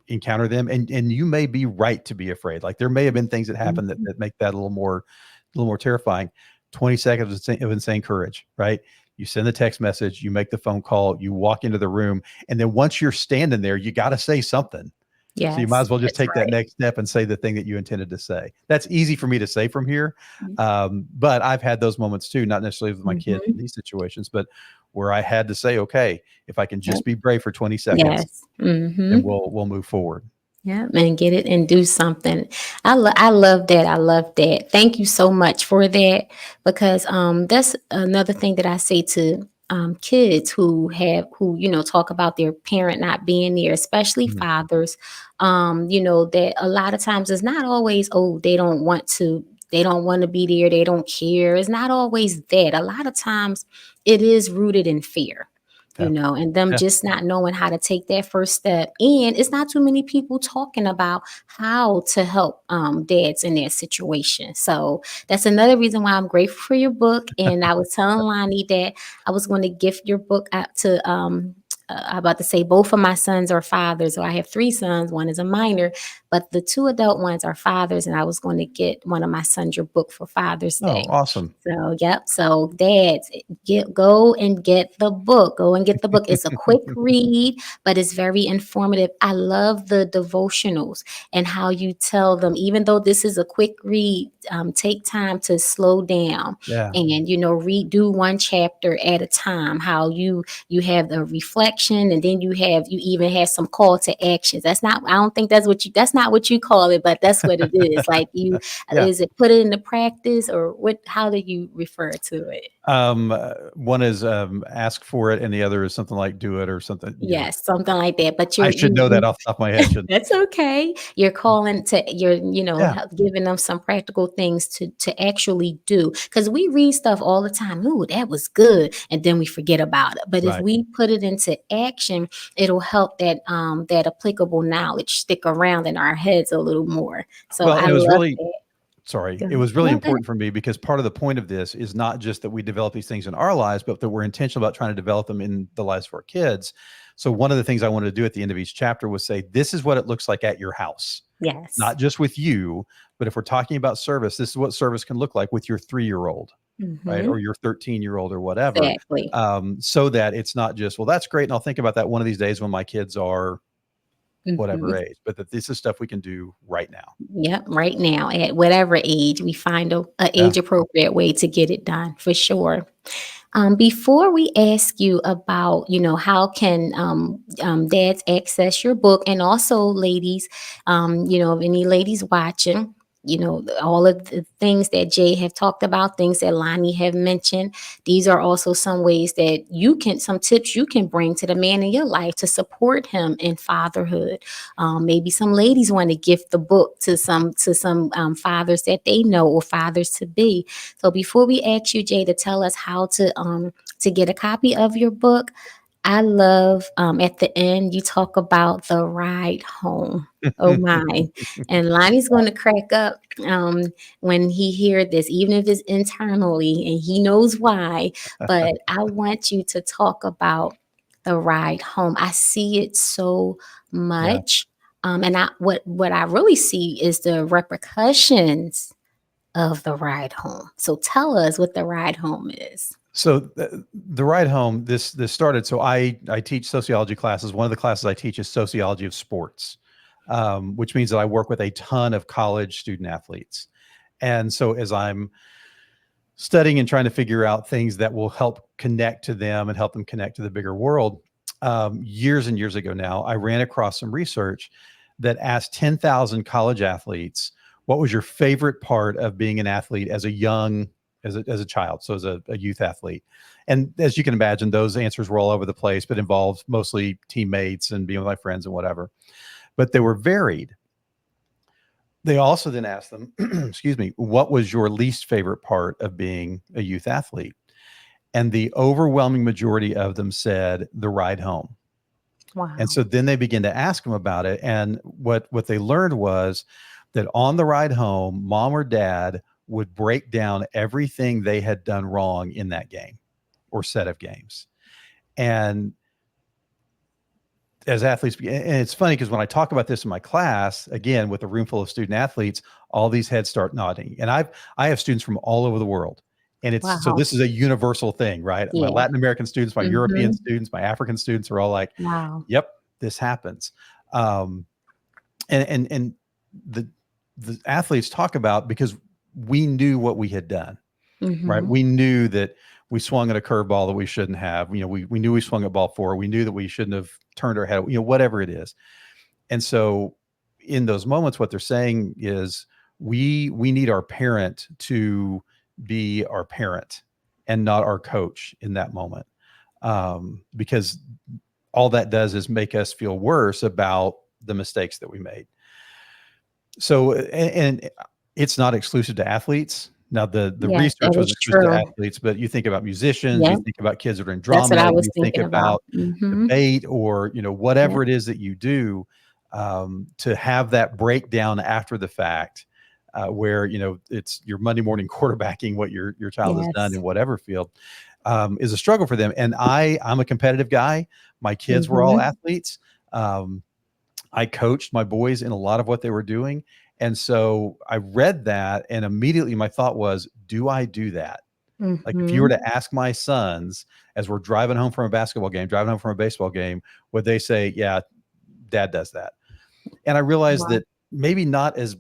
encounter them, and you may be right to be afraid, like there may have been things that happen that, Mhm. that make that a little more terrifying. 20 seconds of insane courage, right? You send the text message, you make the phone call, you walk into the room, and then once you're standing there, you got to say something. So you might Yes. as well just That's take that right. next step and say the thing that you intended to say. That's easy for me to say from here. Mm. But I've had those moments too, not necessarily with my kids in Mhm. these situations, but where I had to say, okay, if I can Yep. just be brave for 20 seconds, Yes. then Mhm. we'll move forward. Yeah, and get it and do something. I love that. I love that. Thank you so much for that, because that's another thing that I say to kids who talk about their parent not being there, especially Mhm. fathers. That a lot of times it's not always, oh, they don't want to be there, they don't care. It's not always that. A lot of times it is rooted in fear, Yeah. and them Yeah. just not knowing how to take that first step. And it's not too many people talking about how to help dads in that situation. So that's another reason why I'm grateful for your book. And I was telling Lonnie that I was going to gift your book out to I'm about to say both of my sons are fathers. So I have three sons. One is a minor, but the two adult ones are fathers. And I was going to get one of my sons your book for Father's Oh, Day. awesome. So, yep. So, dads, go and get the book. Go and get the book. It's a quick read, but it's very informative. I love the devotionals and how you tell them, even though this is a quick read, take time to slow down Yeah. and read, do one chapter at a time. How you have the reflection, and then you even have some call to actions. I don't think that's not what you call it, but that's what it is. Like Yeah. is it put it into practice, or what? How do you refer to it? One is ask for it, and the other is something like do it or something. Yes, something like that. But I should know that off the top of my head, shouldn't that's okay. You're calling to I? Yeah. giving them some practical things to actually do. Because we read stuff all the time. Ooh, that was good, and then we forget about it. But if Right. we put it into action, it'll help that applicable knowledge stick around in our heads a little more. So Well, I and it was love really, that. sorry, Go it ahead. was really No, go ahead. important for me, because part of the point of this is not just that we develop these things in our lives, but that we're intentional about trying to develop them in the lives of our kids. So one of the things I wanted to do at the end of each chapter was say, this is what it looks like at your house, Yes. not just with you, but if we're talking about service, this is what service can look like with your 3-year-old, right? Or Mhm. your 13-year-old or whatever. Exactly. So that it's not just, well, that's great, and I'll think about that one of these days when my kids are whatever Mhm. age, but that this is stuff we can do right now. Yep, right now, at whatever age, we find a Yeah. age appropriate way to get it done, for sure. Before we ask you about, how can dads access your book, and also ladies, if any ladies watching, all of the things that Jay have talked about, things that Lonnie have mentioned. These are also some ways that some tips you can bring to the man in your life to support him in fatherhood. Maybe some ladies want to gift the book to some fathers that they know, or fathers to be. So before we ask you, Jay, to tell us how to get a copy of your book, I love at the end you talk about the ride home. Oh my. And Lonnie's going to crack up when he hear this, even if it's internally and he knows why. But I want you to talk about the ride home. I see it so Yeah. much. And what I really see is the repercussions of the ride home. So tell us what the ride home is. So the ride home, this started. So I teach sociology classes. One of the classes I teach is sociology of sports, which means that I work with a ton of college student athletes. And so as I'm studying and trying to figure out things that will help connect to them and help them connect to the bigger world, years and years ago now, I ran across some research that asked 10,000 college athletes, what was your favorite part of being an athlete as a child, so as a youth athlete? And as you can imagine, those answers were all over the place, but involved mostly teammates and being with my friends and whatever. But they were varied. They also then asked them, excuse me, what was your least favorite part of being a youth athlete? And the overwhelming majority of them said the ride home. Wow. And so then they began to ask them about it. And what they learned was that on the ride home, mom or dad would break down everything they had done wrong in that game or set of games. And as athletes, and it's funny because when I talk about this in my class, again, with a room full of student athletes, all these heads start nodding. And I have students from all over the world. And so Wow. this is a universal thing, right? My Yeah. Latin American students, my European Mhm. students, my African students are all like, Wow. yep, this happens. And the athletes talk about, because we knew what we had done, right? Mhm. We knew that we swung at a curveball that we shouldn't have. We knew we swung at ball four. We knew that we shouldn't have turned our head, whatever it is. And so in those moments, what they're saying is we need our parent to be our parent and not our coach in that moment. Because all that does is make us feel worse about the mistakes that we made. So, and it's not exclusive to athletes. Now, the Yes, research that was is exclusive to true. athletes, but you think about musicians, you Yep. think about kids that are in That's what drama, I was you think thinking about. about Mhm. debate, or Yep. whatever it is that you do, to have that breakdown after the fact, where it's your Monday morning quarterbacking what your child has done Yes. in whatever field, is a struggle for them. And I'm a competitive guy. My kids were all Mhm. athletes. I coached my boys in a lot of what they were doing. And so I read that, and immediately my thought was, do I do that? Like, if you were Mhm. to ask my sons as we're driving home from a basketball game, driving home from a baseball game, would they say, yeah, dad does that? And I realized Wow. that maybe not as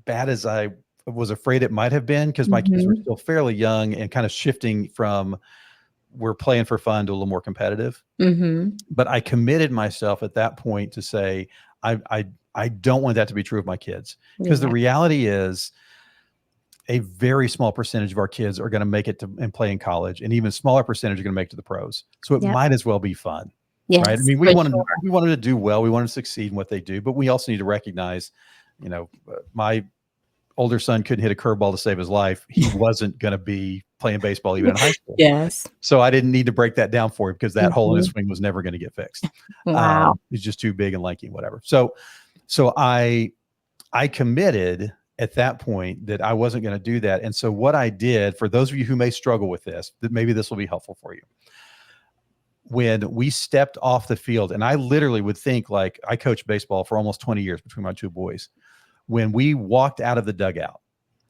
bad as I was afraid it might have been, because my kids were Mhm. still fairly young and kind of shifting from we're playing for fun to a little more competitive. Mhm. But I committed myself at that point to say, I don't want that to be true of my kids, because the Yeah. reality is a very small percentage of our kids are going to make it to and play in college, and even smaller percentage are going to make it to the pros. So it Yep. might as well be fun, right? I Yes, mean, for sure. we wanted to do well, we wanted to succeed in what they do, but we also need to recognize, my older son couldn't hit a curveball to save his life. He wasn't going to be playing baseball even in high school. Yes. So I didn't need to break that down for him, because that hole in his Mhm. swing was never going to get fixed. Wow. He's just too big and lanky and whatever. So I committed at that point that I wasn't going to do that. And so what I did, for those of you who may struggle with this, that maybe this will be helpful for you. When we stepped off the field, and I literally would think, like, I coached baseball for almost 20 years between my two boys. When we walked out of the dugout,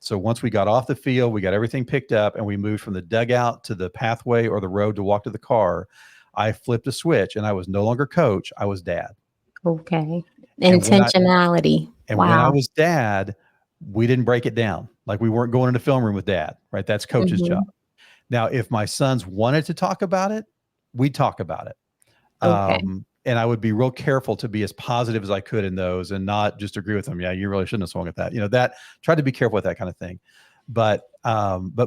so once we got off the field, we got everything picked up, and we moved from the dugout to the pathway or the road to walk to the car, I flipped a switch, and I was no longer coach. I was dad. Okay. And when I Intentionality. when I Wow. was dad, we didn't break it down. Like, we weren't going into film room with dad, right? That's coach's job. Mhm. Now, if my sons wanted to talk about it, we'd talk about it. Okay. and I would be real careful to be as positive as I could in those and not just agree with them. Yeah, you really shouldn't have swung at that. That tried to be careful with that kind of thing. But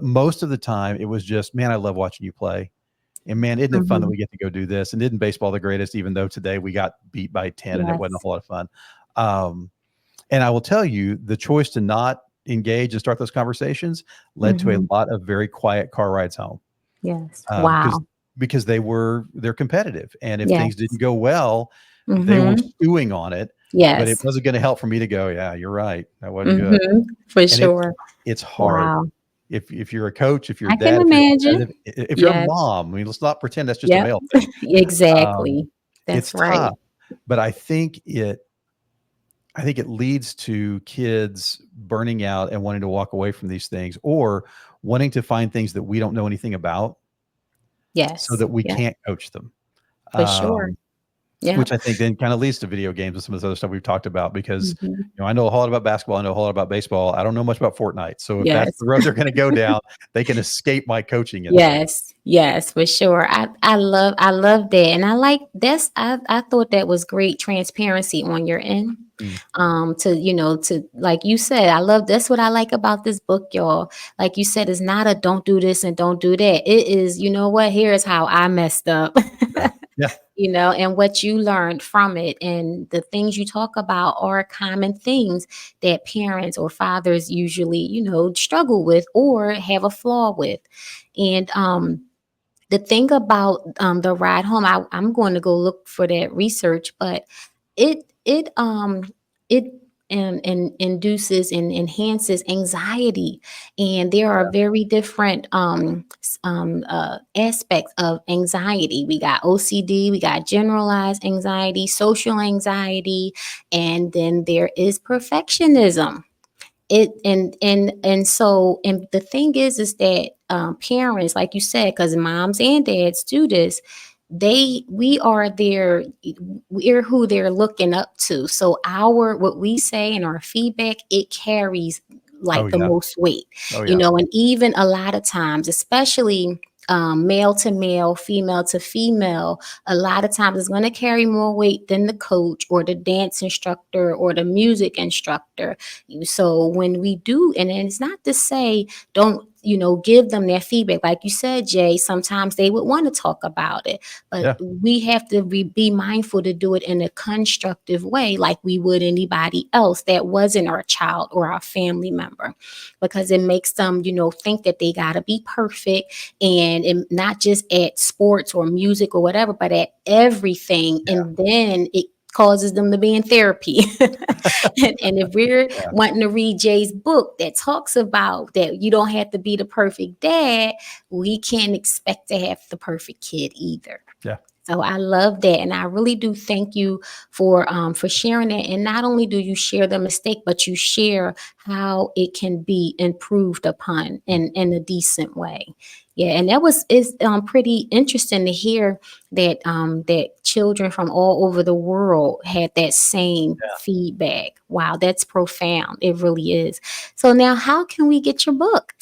most of the time it was just, man, I love watching you play. And man, isn't it fun that Mhm. we get to go do this? And isn't baseball the greatest, even though today we got beat by 10 and it wasn't a Yes. whole lot of fun. And I will tell you, the choice to not engage and start those conversations led to a Mhm. lot of very quiet car rides home. Yes. Because Wow. because they're competitive, and if things didn't Yes. go well, they were Mhm. stewing on it, but it Yes. wasn't going to help for me to go, yeah, you're right, that wasn't good. Mhm. For And sure. it's hard. Wow. If you're a coach, if you're a I can dad, if you're competitive, imagine. if you're a Yes. mom, I mean, let's not pretend that's just a Yep. male thing. Um, Exactly. it's That's right. tough, but I think it leads to kids burning out and wanting to walk away from these things, or wanting to find things that we don't know anything about so Yes. that we Yeah. can't coach them. For sure. Um, Yeah. which I think then kind of leads to video games and some of this other stuff we've talked about, because Mhm. I know a whole lot about basketball, I know a whole lot about baseball. I don't know much about Fortnite. So if that's Yes. the road they're going to go down, they can escape my coaching instinct. Yes, yes, for sure. I love that. And I like that's I thought that was great transparency on your end. Mm, To to like you said, I love that's what I like about this book, y'all. Like you said, it's not a don't do this and don't do that. It is, you know what, here's how I messed up. yeah. Yeah. And what you learned from it. And the things you talk about are common things that parents or fathers usually, struggle with or have a flaw with. And the thing about the ride home, I'm going to go look for that research, but it and induces and enhances anxiety, and there are very different aspects of anxiety. We got OCD, we got generalized anxiety, social anxiety, and then there is perfectionism. And the thing is that parents, like you said, because moms and dads do this, we're who they're looking up to. So our what we say and our feedback, it carries Oh like the yeah. most weight. Oh yeah. And even a lot of times, especially male to male, female to female, a lot of times it's going to carry more weight than the coach or the dance instructor or the music instructor. So when we do, and it's not to say don't, give them their feedback. Like you said, Jay, sometimes they would want to talk about it, but Yeah. we have to be mindful to do it in a constructive way, like we would anybody else that wasn't our child or our family member, because it makes them, think that they got to be perfect, and not just at sports or music or whatever, but at everything. Yeah. And then it causes them to be in therapy. And if we're Yeah. wanting to read Jay's book that talks about that you don't have to be the perfect dad, we can't expect to have the perfect kid either. Yeah. So I love that, and I really do thank you for sharing it. And not only do you share the mistake, but you share how it can be improved upon Mm, in a decent way. Yeah, and that was is pretty interesting to hear that children from all over the world had that same yeah. feedback. Wow, that's profound. It really is. So now, how can we get your book?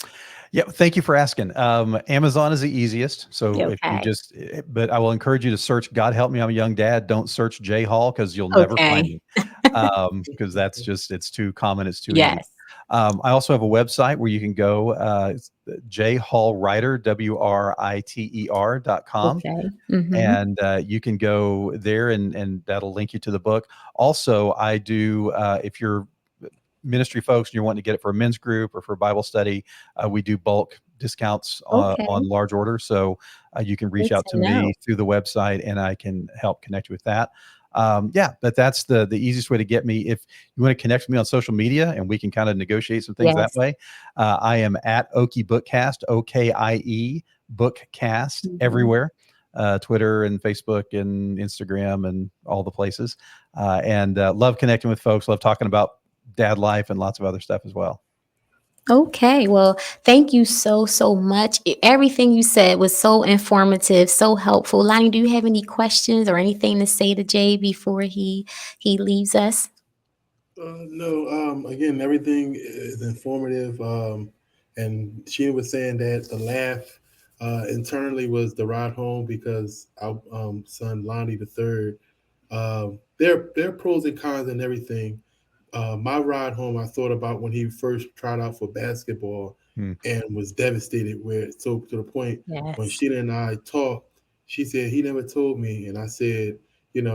Yeah, thank you for asking. Amazon is the easiest. So if you Okay. but I will encourage you to search "God Help Me, I'm a Young Dad." Don't search Jay Hall, because you'll never find Okay. me. Because that's just, it's too common, it's too easy. Yes. I also have a website where you can go, it's jhallwriter, WRITER.com. Okay. Mhm. And you can go there, and that'll link you to the book. Also, I do, if you're ministry folks and you're wanting to get it for a men's group or for Bible study, we do bulk discounts Okay. on large order. So you can reach Good out to to know. me through the website, and I can help connect you with that. Yeah, but that's the easiest way to get me. If you want to connect with me on social media and we can kind of negotiate some things that Yes. way, I am at Okie Bookcast, OKIE Bookcast, Mhm. everywhere. Twitter and Facebook and Instagram and all the places. And love connecting with folks, love talking about dad life and lots of other stuff as well. Okay. Well, thank you so, so much. Everything you said was so informative, so helpful. Lonnie, do you have any questions or anything to say to Jay before he leaves us? No, again, everything is informative. And Sheena was saying that the laugh internally was the ride home because our son Lonnie the third There are pros and cons and everything. My ride home, I thought about when he first tried out for basketball Hmm. and was devastated. Where so to the point when Yes. Sheena and I talked, she said he never told me, and I said, and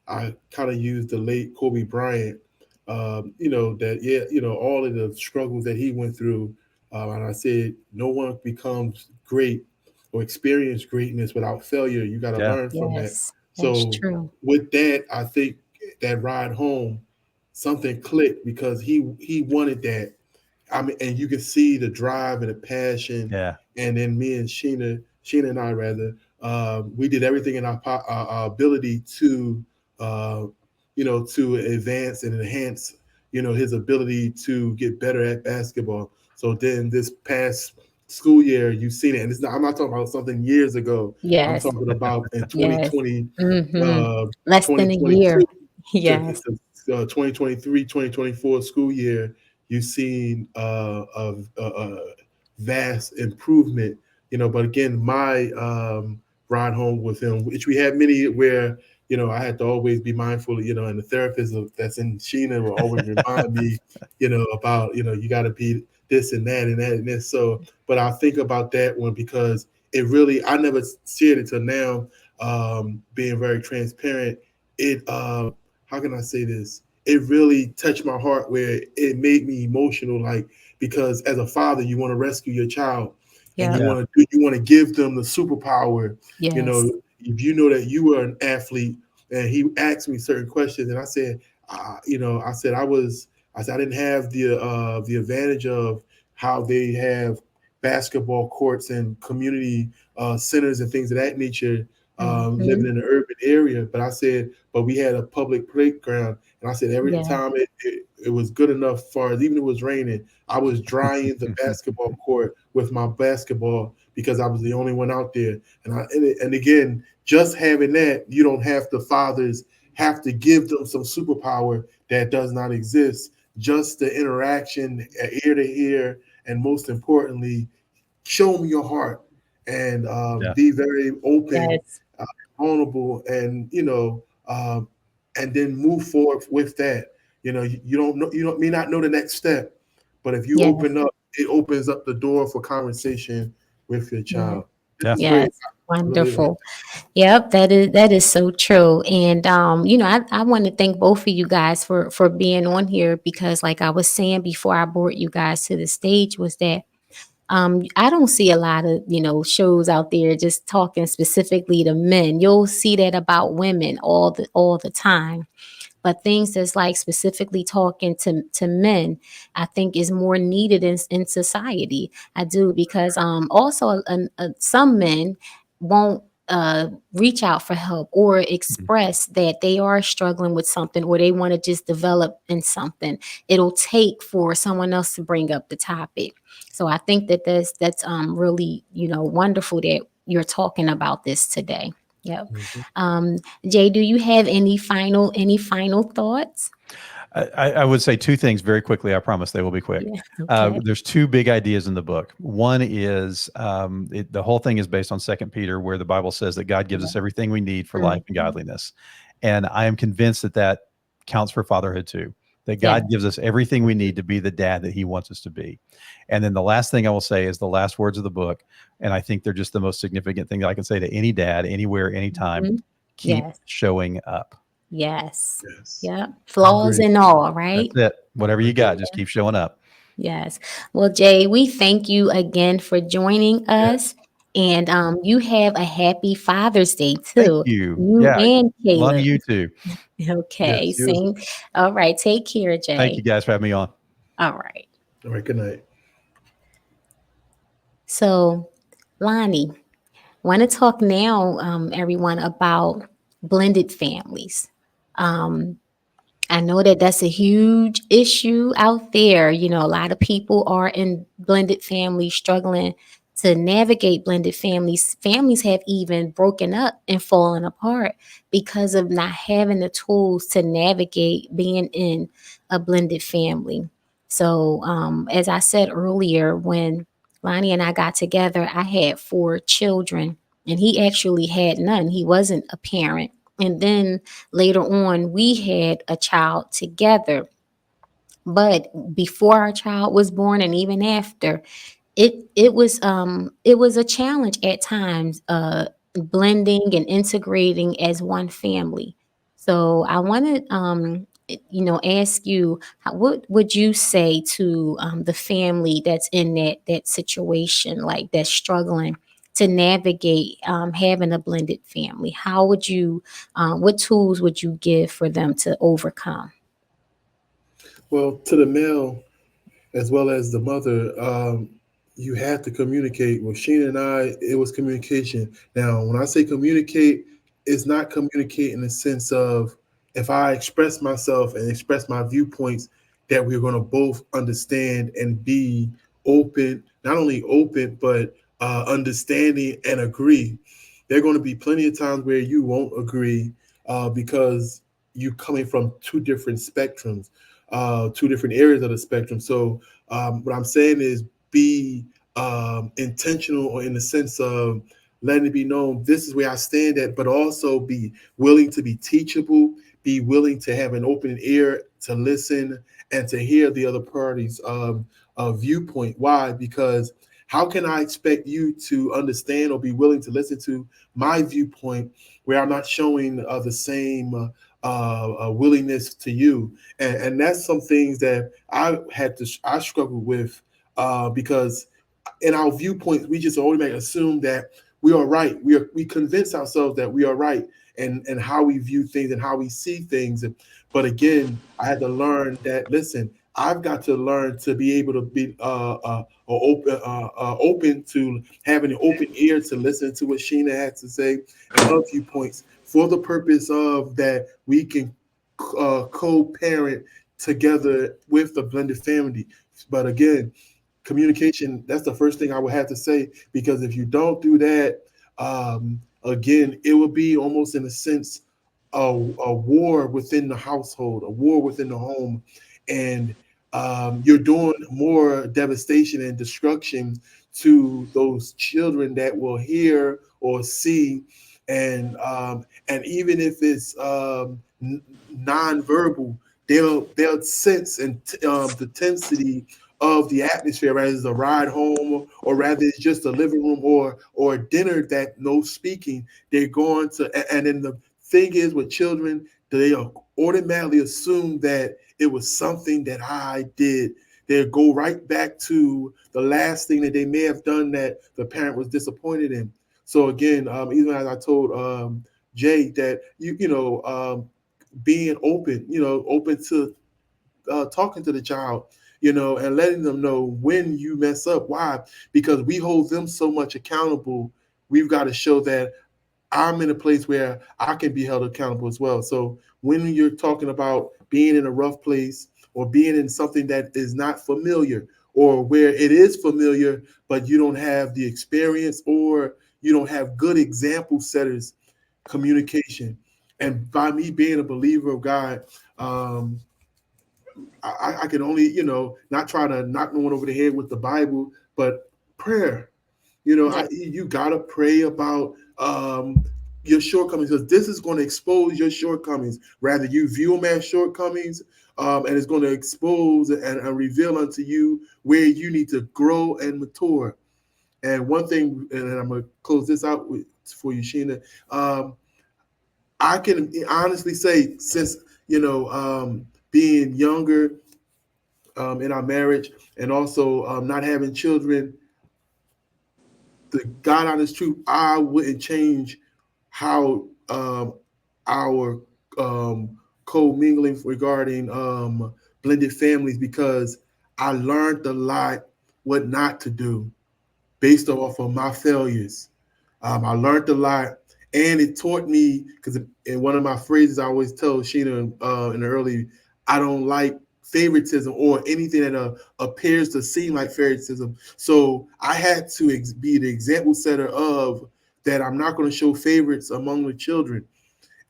I kind of used the late Kobe Bryant, that, yeah, all of the struggles that he went through. And I said, no one becomes great or experience greatness without failure. You got to Yeah. learn from that. Yes. That's So true. with that, I think that ride home, something clicked because he wanted that. I mean, and you can see the drive and the passion. Yeah. And then me and Sheena and I rather, we did everything in our ability to, uh, to advance and enhance, his ability to get better at basketball. So then this past school year, you've seen it, and I'm not talking about something years ago. I'm Yes. talking about in Yes. 2020, Hmm. uh, Less than a 2022 year. to, Yes. to 2023, 2024 school year, you've seen a vast improvement. But again, my ride home with him, which we had many where, I had to always be mindful, and the therapist that's in Sheena will always remind me, about, you got to be this and that and that and this. So, but I think about that one because it really, I never see it until now, being very transparent. It, how can I say this? It really touched my heart where it made me emotional, like, because as a father, you want to rescue your child and Yep. Yeah. you want to give them the superpower. You know, Yes. if you know that you were an athlete, and he asked me certain questions, and I said, I said I didn't have the advantage of how they have basketball courts and community centers and things of that nature, living Hmm. in an urban area. But I said, but we had a public playground, and I said every Yeah. time it was good enough for us, even if it was raining, I was drying the basketball court with my basketball because I was the only one out there. And again, just having that, you don't have the fathers have to give them some superpower that does not exist. Just the interaction, ear to ear, and most importantly, show me your heart and Yeah. be very open, Yes. uh, vulnerable, and and then move forward with that. You don't know, you don't may not know the next step, but if you Yes. open up, it opens up the door for conversation with your Yeah. child. Yeah. It's great. Yes. I really like. Wonderful. Yep, that is so true. And I want to thank both of you guys for being on here because like I was saying before I brought you guys to the stage was that I don't see a lot of, shows out there just talking specifically to men. You'll see that about women all the time. But things that's like specifically talking to men, I think is more needed in society. I do because also some men won't reach out for help or Mhm. express that they are struggling with something or they want to just develop in something. It'll take for someone else to bring up the topic. So I think that that's really wonderful that you're talking about this today. Yep. Mhm. Um, Jay, do you have any final thoughts? I would say two things very quickly. I promise they will be quick. Yeah. Okay. There's two big ideas in the book. One is the whole thing is based on Second Peter, where the Bible says that God gives Yeah. us everything we need for life and Mhm. godliness, and I am convinced that that counts for fatherhood too. That Yeah. God gives us everything we need to be the dad that He wants us to be. And then the last thing I will say is the last words of the book, and I think they're just the most significant thing that I can say to any dad, anywhere, anytime. Mhm. Keep Yes. showing up. Yes. Yes, Yeah. I Flaws agree. and all, That's right? it. Whatever I you agree. got, just keep showing up. Yes. Well, Jay, we thank you again for joining Yes, us. And you have a happy Father's Day Thank too. you. You Yeah. and One to Caleb. you too. Okay. yes. You as Same. well. All right. Take care, Thank you Jay. guys for having me on. All right. All right. Good night. So, Lonnie, want to talk now, everyone, about blended families. Um, I know that that's a huge issue out there. A lot of people are in blended families struggling to navigate blended families. Families have even broken up and fallen apart because of not having the tools to navigate being in a blended family. So, as I said earlier, when Lonnie and I got together, I had 4 children, and he actually had none. He wasn't a parent. And then later on, we had a child together. But before our child was born, and even after, it was a challenge at times, blending and integrating as one family. So I want to ask you, what would you say to the family that's in that situation, like that's struggling to navigate having a blended family? How would you what tools would you give for them to overcome? Well, to the male as well as the mother, you have to communicate. With Sheena and I, it was communication. Now, when I say communicate, it's not communicate in the sense of if I express myself and express my viewpoints, that we're going to both understand and be open, not only open, but understanding and agree. There are going to be plenty of times where you won't agree because you coming from two different spectrums, two different areas of the spectrum. So what I'm saying is be intentional or in the sense of letting it be known this is where I stand at, but also be willing to be teachable, be willing to have an open ear to listen and to hear the other party's viewpoint. Why? Because how can I expect you to understand or be willing to listen to my viewpoint where I'm not showing the same willingness to you? And that's some things that I struggled with because in our viewpoints, we just automatically assume that we are right. We convince ourselves that we are right and how we view things and how we see things. But again, I had to learn that. Listen, I've got to learn to be able to be open to having an open ear to listen to what Sheena had to say and her viewpoints for the purpose of that we can co-parent together with the blended family. But again, communication, that's the first thing I would have to say, because if you don't do that, again, it will be almost in a sense a war within the household, a war within the home, and you're doing more devastation and destruction to those children that will hear or see, and even if it's nonverbal, they'll sense and the intensity of the atmosphere, rather it's a ride home or rather it's just a living room or a dinner that no speaking. They're going to, and then the thing is with children, they automatically assume that it was something that I did. They go right back to the last thing that they may have done that the parent was disappointed in. So again, even as I told Jay that being open, open to talking to the child, and letting them know when you mess up. Why? Because we hold them so much accountable. We've got to show that I'm in a place where I can be held accountable as well. So when you're talking about being in a rough place or being in something that is not familiar or where it is familiar, but you don't have the experience or you don't have good example setters, communication. And by me being a believer of God, I can only, not try to knock no one over the head with the Bible, but prayer. Yeah. You gotta pray about your shortcomings, because this is going to expose your shortcomings. Rather, you view them as shortcomings, and it's going to expose and reveal unto you where you need to grow and mature. And one thing, and I'm gonna close this out for you, Sheena. I can honestly say, since being younger in our marriage and also not having children, the God honest truth, I wouldn't change how our co-mingling regarding blended families, because I learned a lot what not to do based off of my failures. I learned a lot, and it taught me, because in one of my phrases I always tell Sheena in the early, I don't like favoritism or anything that appears to seem like favoritism. So I had to be the example setter of that. I'm not going to show favorites among the children,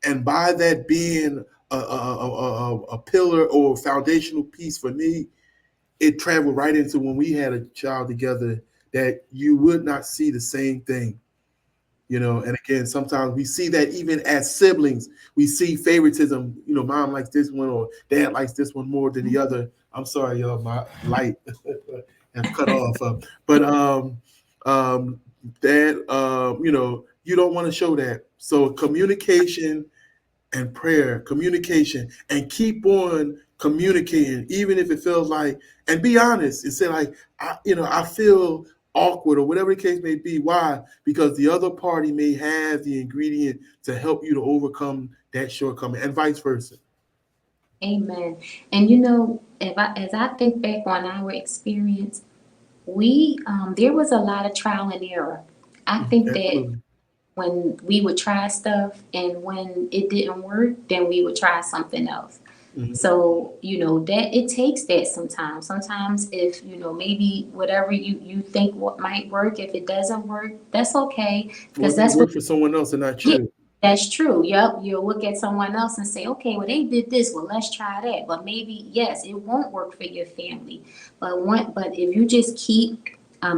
and by that being a pillar or foundational piece for me, it traveled right into when we had a child together, that you would not see the same thing. And again, sometimes we see that even as siblings, we see favoritism. Mom likes this one or dad likes this one more than the other. I'm sorry, y'all, my light have cut off. But dad, you don't want to show that. So communication and prayer, communication, and keep on communicating, even if it feels like, and be honest and say like, I feel awkward or whatever the case may be. Why? Because the other party may have the ingredient to help you to overcome that shortcoming, and vice versa. Amen. And as I think back on our experience, we there was a lot of trial and error. I think that Absolutely. when we would try stuff and when it didn't work, then we would try something else. Mhm. So, that it takes that sometimes. Sometimes if, maybe whatever you think what might work, if it doesn't work, that's okay. Or Because it may that's what, work for someone else and not yeah, you. that's true. Yep. You'll look at someone else and say, okay, well, they did this. Well, let's try that. But maybe, yes, it won't work for your family. But if you just keep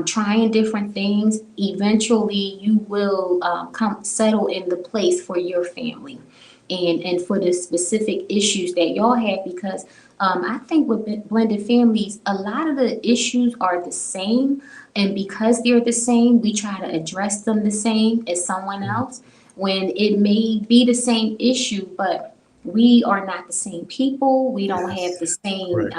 trying different things, eventually you will come settle in the place for your family and for the specific issues that y'all have. Because I think with blended families, a lot of the issues are the same. And because they're the same, we try to address them the same as someone Mhm. else when it may be the same issue, but we are not the same people. We don't have Yes. the same Correct.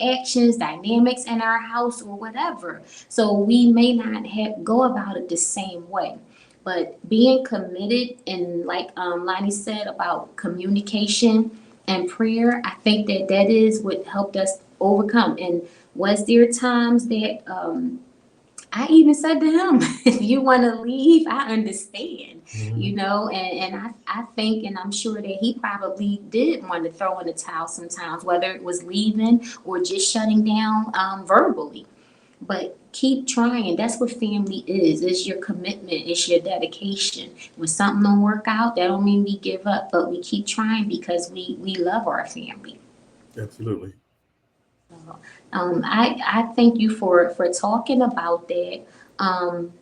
actions, dynamics in our house, or whatever. So we may not have go about it the same way. But being committed and like Lonnie said about communication and prayer, I think that is what helped us overcome. And was there times that I even said to him, if you want to leave, I understand, Mhm. and I think, and I'm sure that he probably did want to throw in the towel sometimes, whether it was leaving or just shutting down verbally. But keep trying. That's what family is. It's your commitment. It's your dedication. When something don't work out, that don't mean we give up, but we keep trying because we love our family. Absolutely. I thank you for talking about that. Um,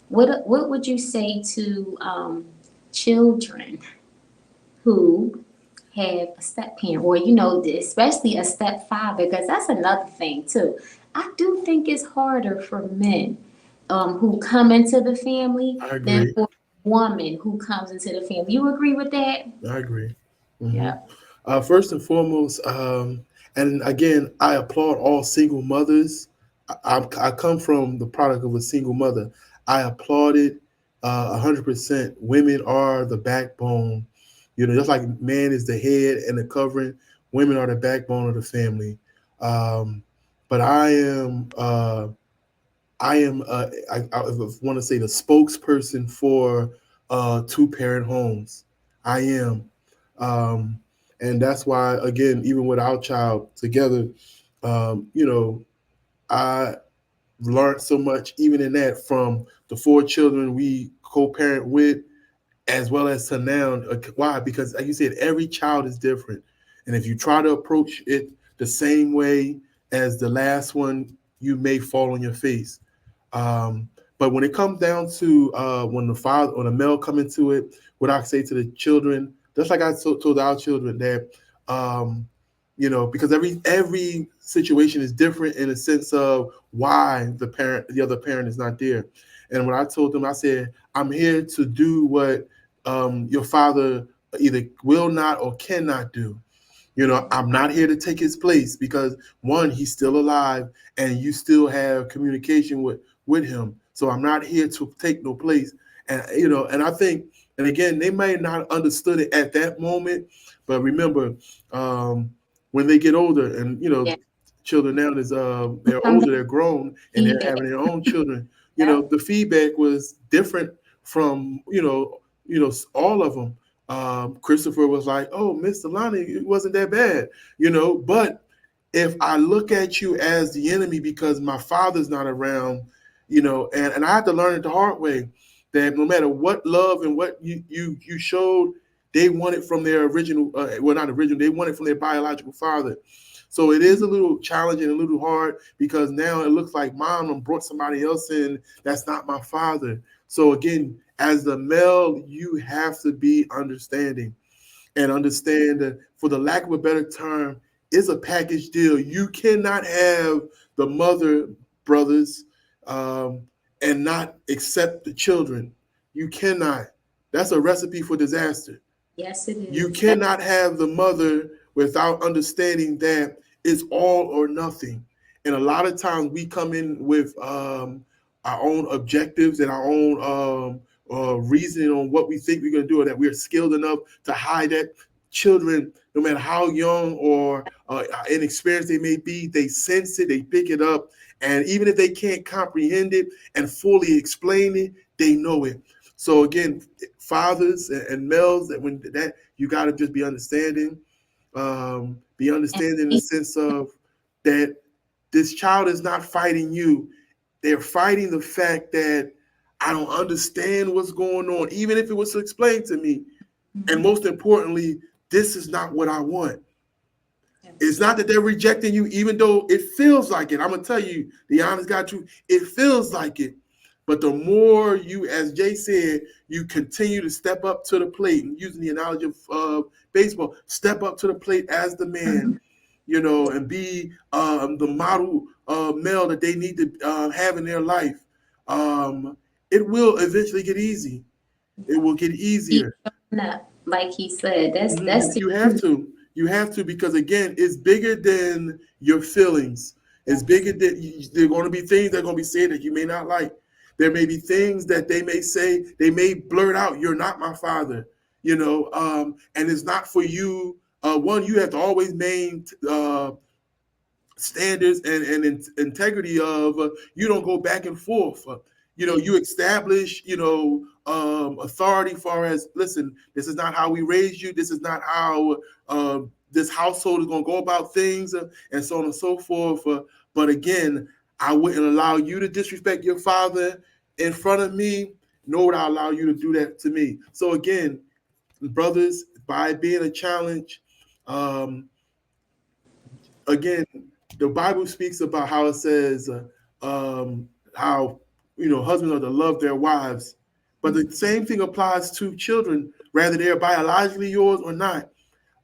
what would you say to children who have a step parent, or especially a stepfather? Because that's another thing too. I do think it's harder for men who come into the family I than agree. for a woman who comes into the family. You agree with that? I agree. Hmm. Yeah. First and foremost, and again, I applaud all single mothers. I come from the product of a single mother. I applaud it 100%. Women are the backbone. Just like man is the head and the covering, women are the backbone of the family. Um, but I want to say the spokesperson for two parent homes. I am. Um, and that's why, again, even with our child together, you know, I learned so much even in that from the four children we co-parent with, as well as to now. Why? Because like you said, every child is different, and if you try to approach it the same way as the last one, you may fall on your face. But when it comes down to when the father or the male come into it, what I say to the children, just like I told our children that, because every situation is different in a sense of why the other parent is not there. And when I told them, I said, I'm here to do what your father either will not or cannot do. I'm not here to take his place because one, he's still alive and you still have communication with him. So I'm not here to take no place. And I think, and again, they may not understood it at that moment, but remember, um, when they get older, and Yeah. children now is they're Sometimes older, they're grown, and they're feedback. having their own children. Yeah. The feedback was different from all of them. Christopher was like, "Oh, Mr. Lonnie, it wasn't that bad," But if I look at you as the enemy because my father's not around, and I had to learn it the hard way that no matter what love and what you showed, they want it from their original, well, not original, they want it from their biological father. So it is a little challenging, a little hard because now it looks like mom brought somebody else in that's not my father. So again, as the male, you have to be understanding and understand that, for the lack of a better term, it's a package deal. You cannot have the mother, brothers, um, and not accept the children. You cannot. That's a recipe for disaster. Yes, it You is. cannot have the mother without understanding that it's all or nothing. And a lot of times we come in with our own objectives and our own reasoning on what we think we're going to do, or that we're skilled enough to hide that. Children, no matter how young or inexperienced they may be, they sense it, they pick it up. And even if they can't comprehend it and fully explain it, they know it. So again, fathers and males, that when that, you got to just be understanding in the sense of that this child is not fighting you. They're fighting the fact that I don't understand what's going on, even if it was explained to me. And most importantly, this is not what I want. It's not that they're rejecting you, even though it feels like it. I'm going to tell you the honest God truth. It feels like it. But the more you, as Jay said, you continue to step up to the plate, and using the analogy of baseball, step up to the plate as the man, and be the model male that they need to have in their life. It will eventually get easy. It will get Keep easier. showing up, like he said. Mhm. That's the You have to. You have to, because again, it's bigger than your feelings. It's bigger than there are going to be things that are going to be said that you may not like. There may be things that they may say, they may blurt out, "You're not my father," and it's not for you. One, you have to always maintain standards and integrity of you don't go back and forth. You establish authority, far as, listen, this is not how we raised you, this is not how this household is going to go about things, and so on and so forth. But again, I wouldn't allow you to disrespect your father in front of me, nor would I allow you to do that to me. So again, brothers, by being a challenge, again, the Bible speaks about how it says how husbands are to love their wives, but the same thing applies to children, whether they're biologically yours or not.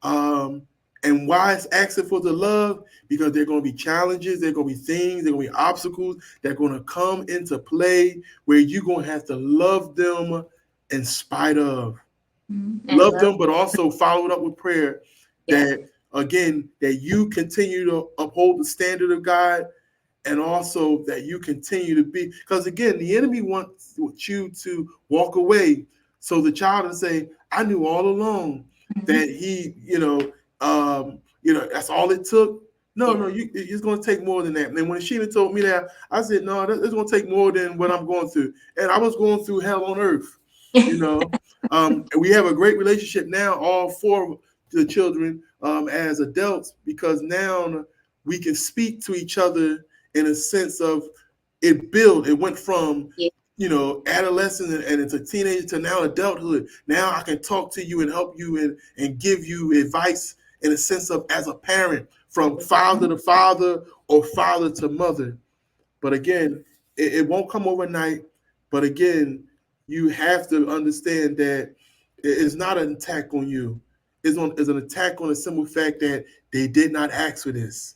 Um, and why it's asking for the love? Because there are going to be challenges, there are going to be things, there are going to be obstacles that are going to come into play where you're going to have to love them in spite of. and Love love. them, but also follow it up with prayer. Yes. That again, that you continue to uphold the standard of God, and also that you continue to be, because again, the enemy wants you to walk away. So the child will say, "I knew all along that he, that's all it took." No, no, it's going to take more than that. And when Sheena told me that, I said, "No, it's going to take more than what I'm going through." And I was going through hell on earth, you know. And we have a great relationship now, all four of the children, as adults, because now we can speak to each other in a sense of it went from Yeah. adolescence and into teenage to now adulthood. Now I can talk to you and help you and give you advice in a sense of, as a parent, from father to father or father to mother. But again, it won't come overnight. But again, you have to understand that it's not an attack on you. It's an attack on the simple fact that they did not ask for this,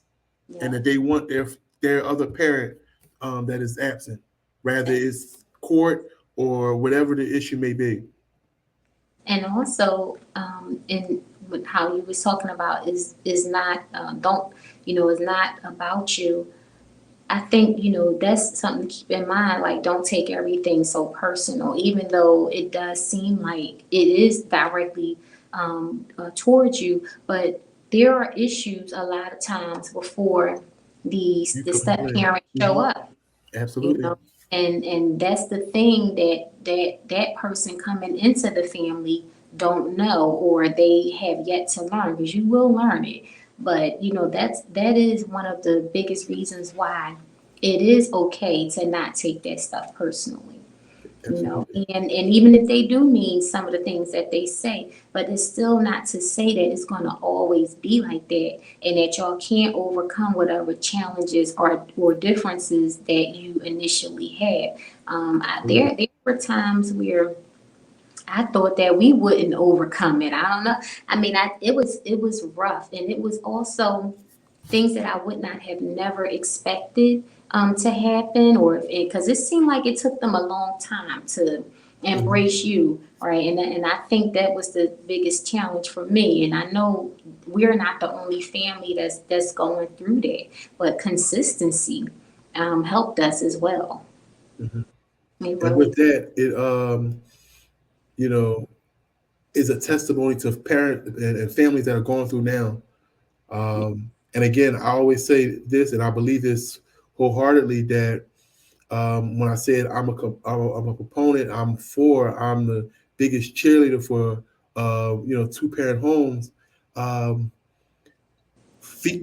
and Yeah. that they want their other parent that is absent, rather it's court or whatever the issue may be. And also, in with how you was talking about is not don't is not about you. I think that's something to keep in mind. Like, don't take everything so personal, even though it does seem like it is directly towards you. But there are issues a lot of times before You the could step complain. parents show Mhm. up. you Absolutely. know and that's the thing that person coming into the family don't know, or they have yet to learn, because you will learn it. But that is one of the biggest reasons why it is okay to not take that stuff personally. you know, Absolutely. and even if they do mean some of the things that they say, but it's still not to say that it's going to always be like that, and that y'all can't overcome whatever challenges or differences that you initially had. Absolutely. There were times where I thought that we wouldn't overcome it. I don't know. I mean, it was rough, and it was also things that I would not have never expected to happen, or because it seemed like it took them a long time to Mhm. embrace you, right? And I think that was the biggest challenge for me. And I know we're not the only family that's going through that, but consistency helped us as well. Mhm. It And really with that, it you know, is a testimony to parents and families that are going through now. And again, I always say this, and I believe this wholeheartedly, that when I said I'm a proponent, I'm the biggest cheerleader for two parent homes. Um,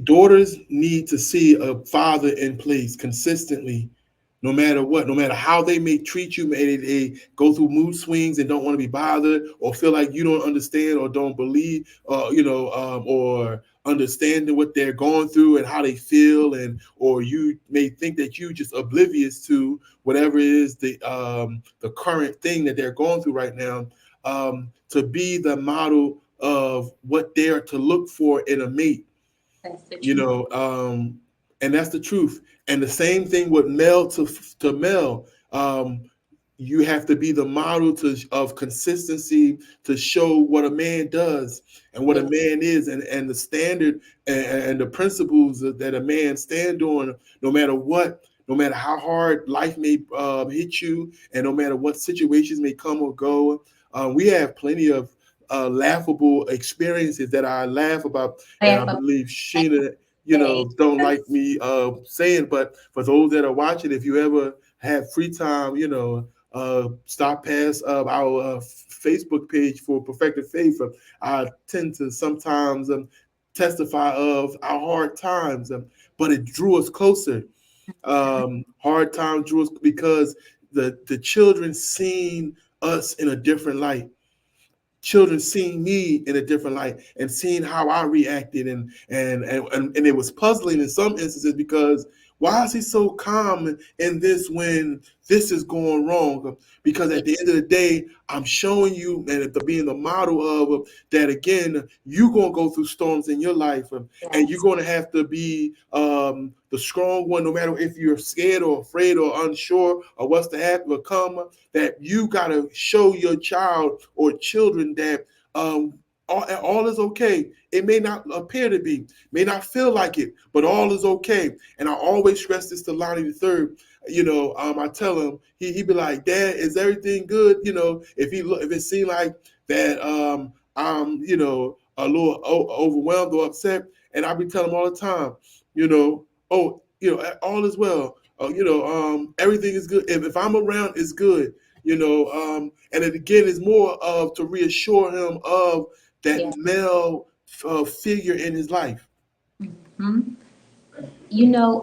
Daughters need to see a father in place consistently, no matter what, no matter how they may treat you. May they go through mood swings and don't want to be bothered, or feel like you don't understand or don't believe, or understanding what they're going through and how they feel, and or you may think that you just oblivious to whatever is the current thing that they're going through right now. To be the model of what they are to look for in a mate, that's the you truth. know, and that's the truth. And the same thing with male to male. You have to be the model of consistency to show what a man does and what a Yeah, man is, and the standard and the principles that a man stand on, no matter what, no matter how hard life may hit you, and no matter what situations may come or go. We have plenty of laughable experiences that I laugh about, and I laugh about believe Sheena, that. don't like me saying, but for those that are watching, if you ever have free time, stop past our Facebook page for Perfected Faith. I tend to sometimes testify of our hard times, but it drew us closer. Hard times drew us because the children seen us in a different light. Children seeing me in a different light and seeing how I reacted, and it was puzzling in some instances, because why is he so calm in this when this is going wrong? Because Yeah, at the end of the day, I'm showing you, and being the model of that again, you're gonna go through storms in your life, and you're yes, gonna have to be the strong one, no matter if you're scared or afraid or unsure or what's to happen or come, that you got to show your child or children that all is okay. It may not appear to be, may not feel like it, but all is okay. And I always stress this to Lonnie the third. I tell him, he be like, Dad, is everything good? If it seemed like that, I'm a little overwhelmed or upset, and I be telling him all the time, all is well. Everything is good. If I'm around, it's good. And it again is more of to reassure him of that yes. male figure in his life. Mhm. You know,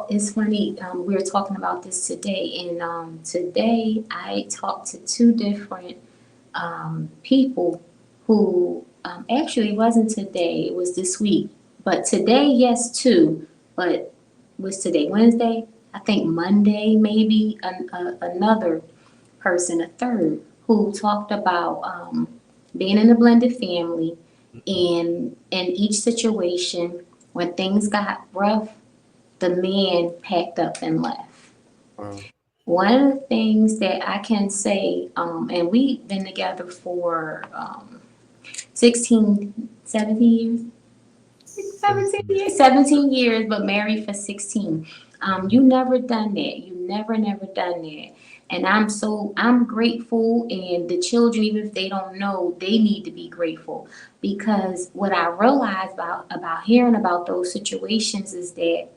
it's funny, we were talking about this today, and today I talked to two different people who actually it wasn't today, it was this week. But today, yes, too. But was today Wednesday? I think Monday, maybe another person, a third, who talked about being in a blended family, and in each situation, when things got rough, the man packed up and left. Wow. One of the things that I can say, and we've been together for 16, 17 years, 17 17. years, 17 years, but married for 16. You never done that. You never done that. And I'm grateful, and the children, even if they don't know, they need to be grateful, because what I realized about hearing about those situations is that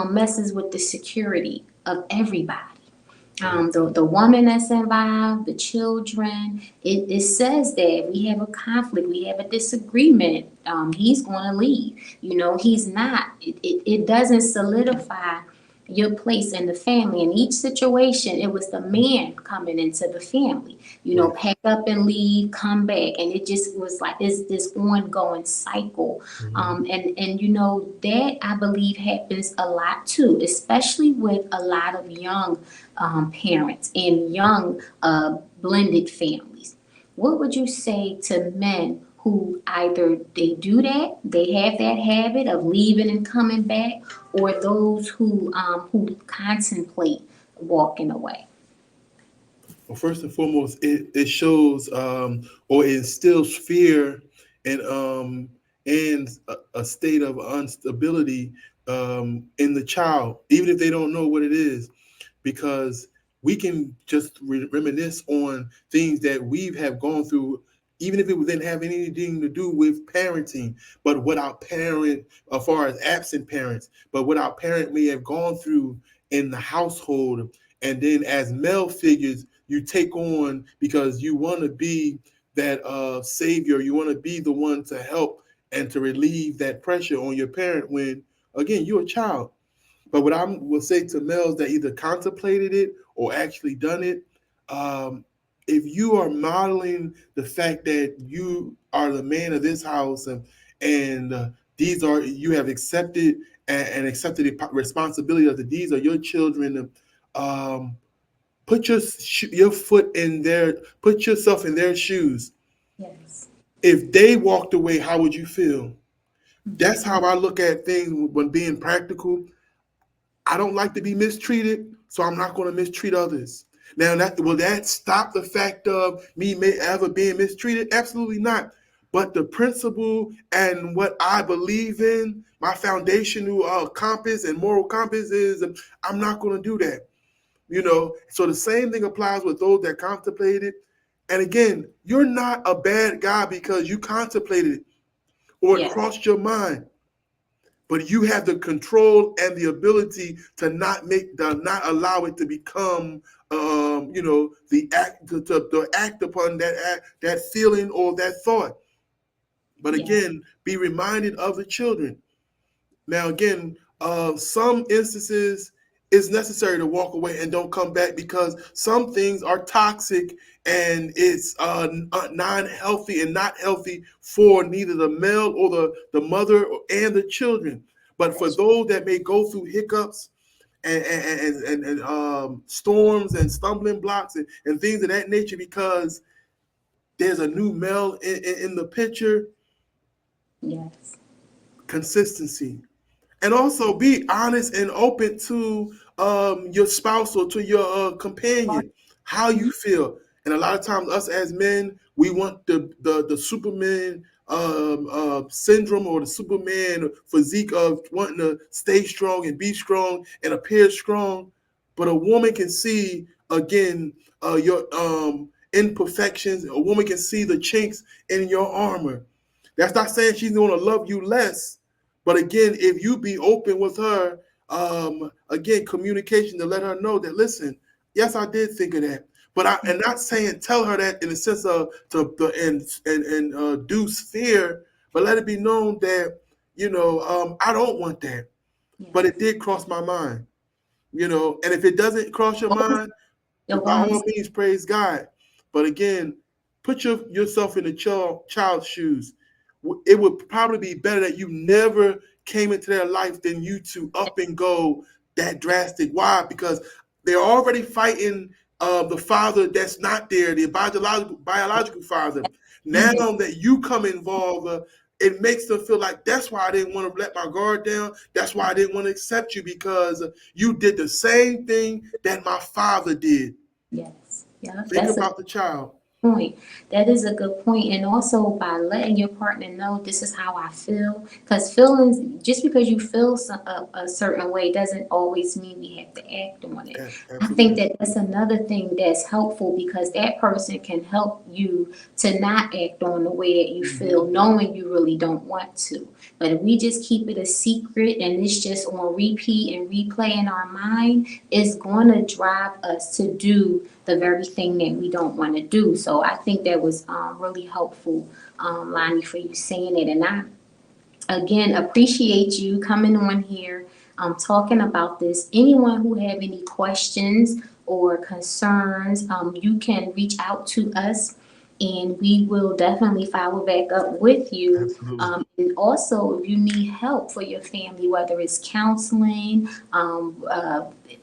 messes with the security of everybody. The woman that's involved, the children. It says that if we have a conflict, we have a disagreement, he's going to leave. He's not. It doesn't solidify your place in the family. In each situation, it was the man coming into the family, Right. pack up and leave, come back. And it just was like this ongoing cycle. Mhm. And that I believe happens a lot too, especially with a lot of young parents and young blended families. What would you say to men who either they do that, they have that habit of leaving and coming back, or those who contemplate walking away? Well, first and foremost, it shows or instills fear and a state of instability in the child, even if they don't know what it is, because we can just reminisce on things that we have gone through, even if it didn't have anything to do with parenting, but what our parent, as far as absent parents, but what our parent may have gone through in the household. And then as male figures, you take on because you want to be that savior, you want to be the one to help and to relieve that pressure on your parent when, again, you're a child. But what I will say to males that either contemplated it or actually done it, um, if you are modeling the fact that you are the man of this house and these are you have accepted and accepted the responsibility of that these are your children, um, put your foot in their put yourself in their shoes. Yes. If they walked away, how would you feel? That's Mhm. how I look at things when being practical. I don't like to be mistreated, so I'm not going to mistreat others. Now, that will that stop the fact of me may ever being mistreated? Absolutely not. But the principle and what I believe in, my foundational compass and moral compass is, I'm not going to do that. So the same thing applies with those that contemplate it. And again, you're not a bad guy because you contemplated it or it Yes. crossed your mind, but you have the control and the ability to not allow it to become the act to act upon that feeling or that thought. But Yes. again, be reminded of the children. Now, again, some instances it's necessary to walk away and don't come back because some things are toxic and it's non-healthy and not healthy for neither the male or the mother and the children. But for That's those that may go through hiccups and storms and stumbling blocks and things of that nature because there's a new male in the picture, yes. consistency. And also be honest and open to your spouse or to your companion how you Mhm. feel. And a lot of times us as men we want the superman syndrome or the superman physique of wanting to stay strong and be strong and appear strong, but a woman can see again your imperfections. A woman can see the chinks in your armor. That's not saying she's going to love you less, but again, if you be open with her, again, communication to let her know that, listen, yes, I did think of that. But and not saying tell her that in the sense of and induce fear, but let it be known that, I don't want that. But it Yes. did cross my mind, and if it doesn't cross your Those mind, the by all ones. means, praise God. But again, put yourself in the child's shoes. It would probably be better that you never came into their life than you to up and go that drastic. Why? Because they're already fighting the father that's not there, the biological father. Now Even. that you come involved, it makes them feel like that's why I didn't want to let my guard down. That's why I didn't want to accept you because you did the same thing that my father did. Yes. Yeah. Think That's a about the child. point. That is a good point. And also by letting your partner know this is how I feel. Because feelings, just because you feel a certain way doesn't always mean we have to act on it. I think Absolutely. that that's another thing that's helpful because that person can help you to not act on the way that you feel, Mhm. knowing you really don't want to. But if we just keep it a secret and it's just on repeat and replay in our mind, it's going to drive us to do the very thing that we don't want to do. So I think that was really helpful, Lonnie, for you saying it. And I, again, appreciate you coming on here talking about this. Anyone who have any questions or concerns, you can reach out to us and we will definitely follow back up with you. Absolutely. And also, if you need help for your family, whether it's counseling,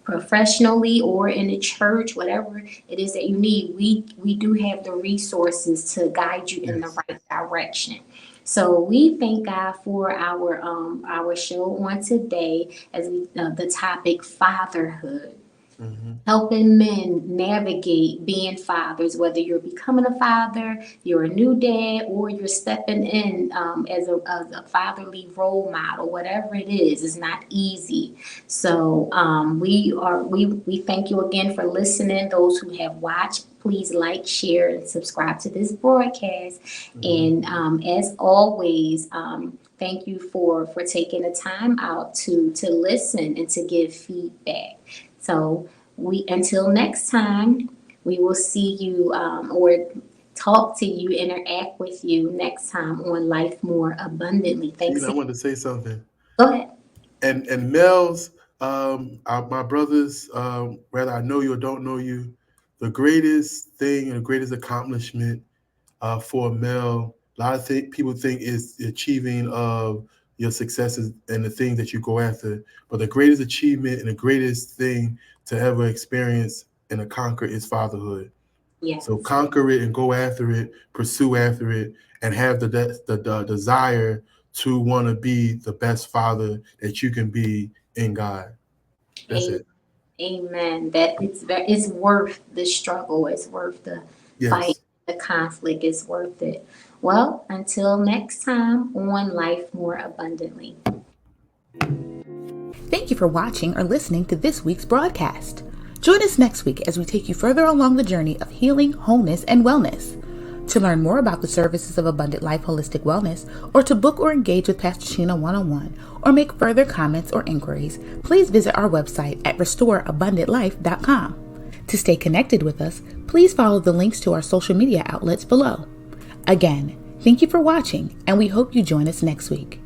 professionally or in the church, whatever it is that you need, we do have the resources to guide you in the Yes. right direction. So we thank God for our show on today as the topic fatherhood, Mm-hmm. helping men navigate being fathers, whether you're becoming a father, you're a new dad, or you're stepping in as a fatherly role model. Whatever it is not easy. So we thank you again for listening. Those who have watched, please like, share, and subscribe to this broadcast. Mm-hmm. And as always, thank you for taking the time out to listen and to give feedback. So we until next time, we will see you or talk to you, interact with you next time on Life More Abundantly. Thanks Sheena, I again. wanted to say something. Go ahead. And males, my brothers, whether I know you or don't know you, the greatest thing and the greatest accomplishment for a male, a lot of people think is the achieving of your successes and the things that you go after. But the greatest achievement and the greatest thing to ever experience and to conquer is fatherhood. Yes. So conquer it and go after it, pursue after it, and have the desire to want to be the best father that you can be in God. That's A- it. Amen. That it's worth the struggle. It's worth the fight. Yes. The conflict is worth it. Well, until next time on Life More Abundantly. Thank you for watching or listening to this week's broadcast. Join us next week as we take you further along the journey of healing, wholeness, and wellness. To learn more about the services of Abundant Life Holistic Wellness, or to book or engage with Pastor Sheena one-on-one, or make further comments or inquiries, please visit our website at restoreabundantlife.com. To stay connected with us, please follow the links to our social media outlets below. Again, thank you for watching, and we hope you join us next week.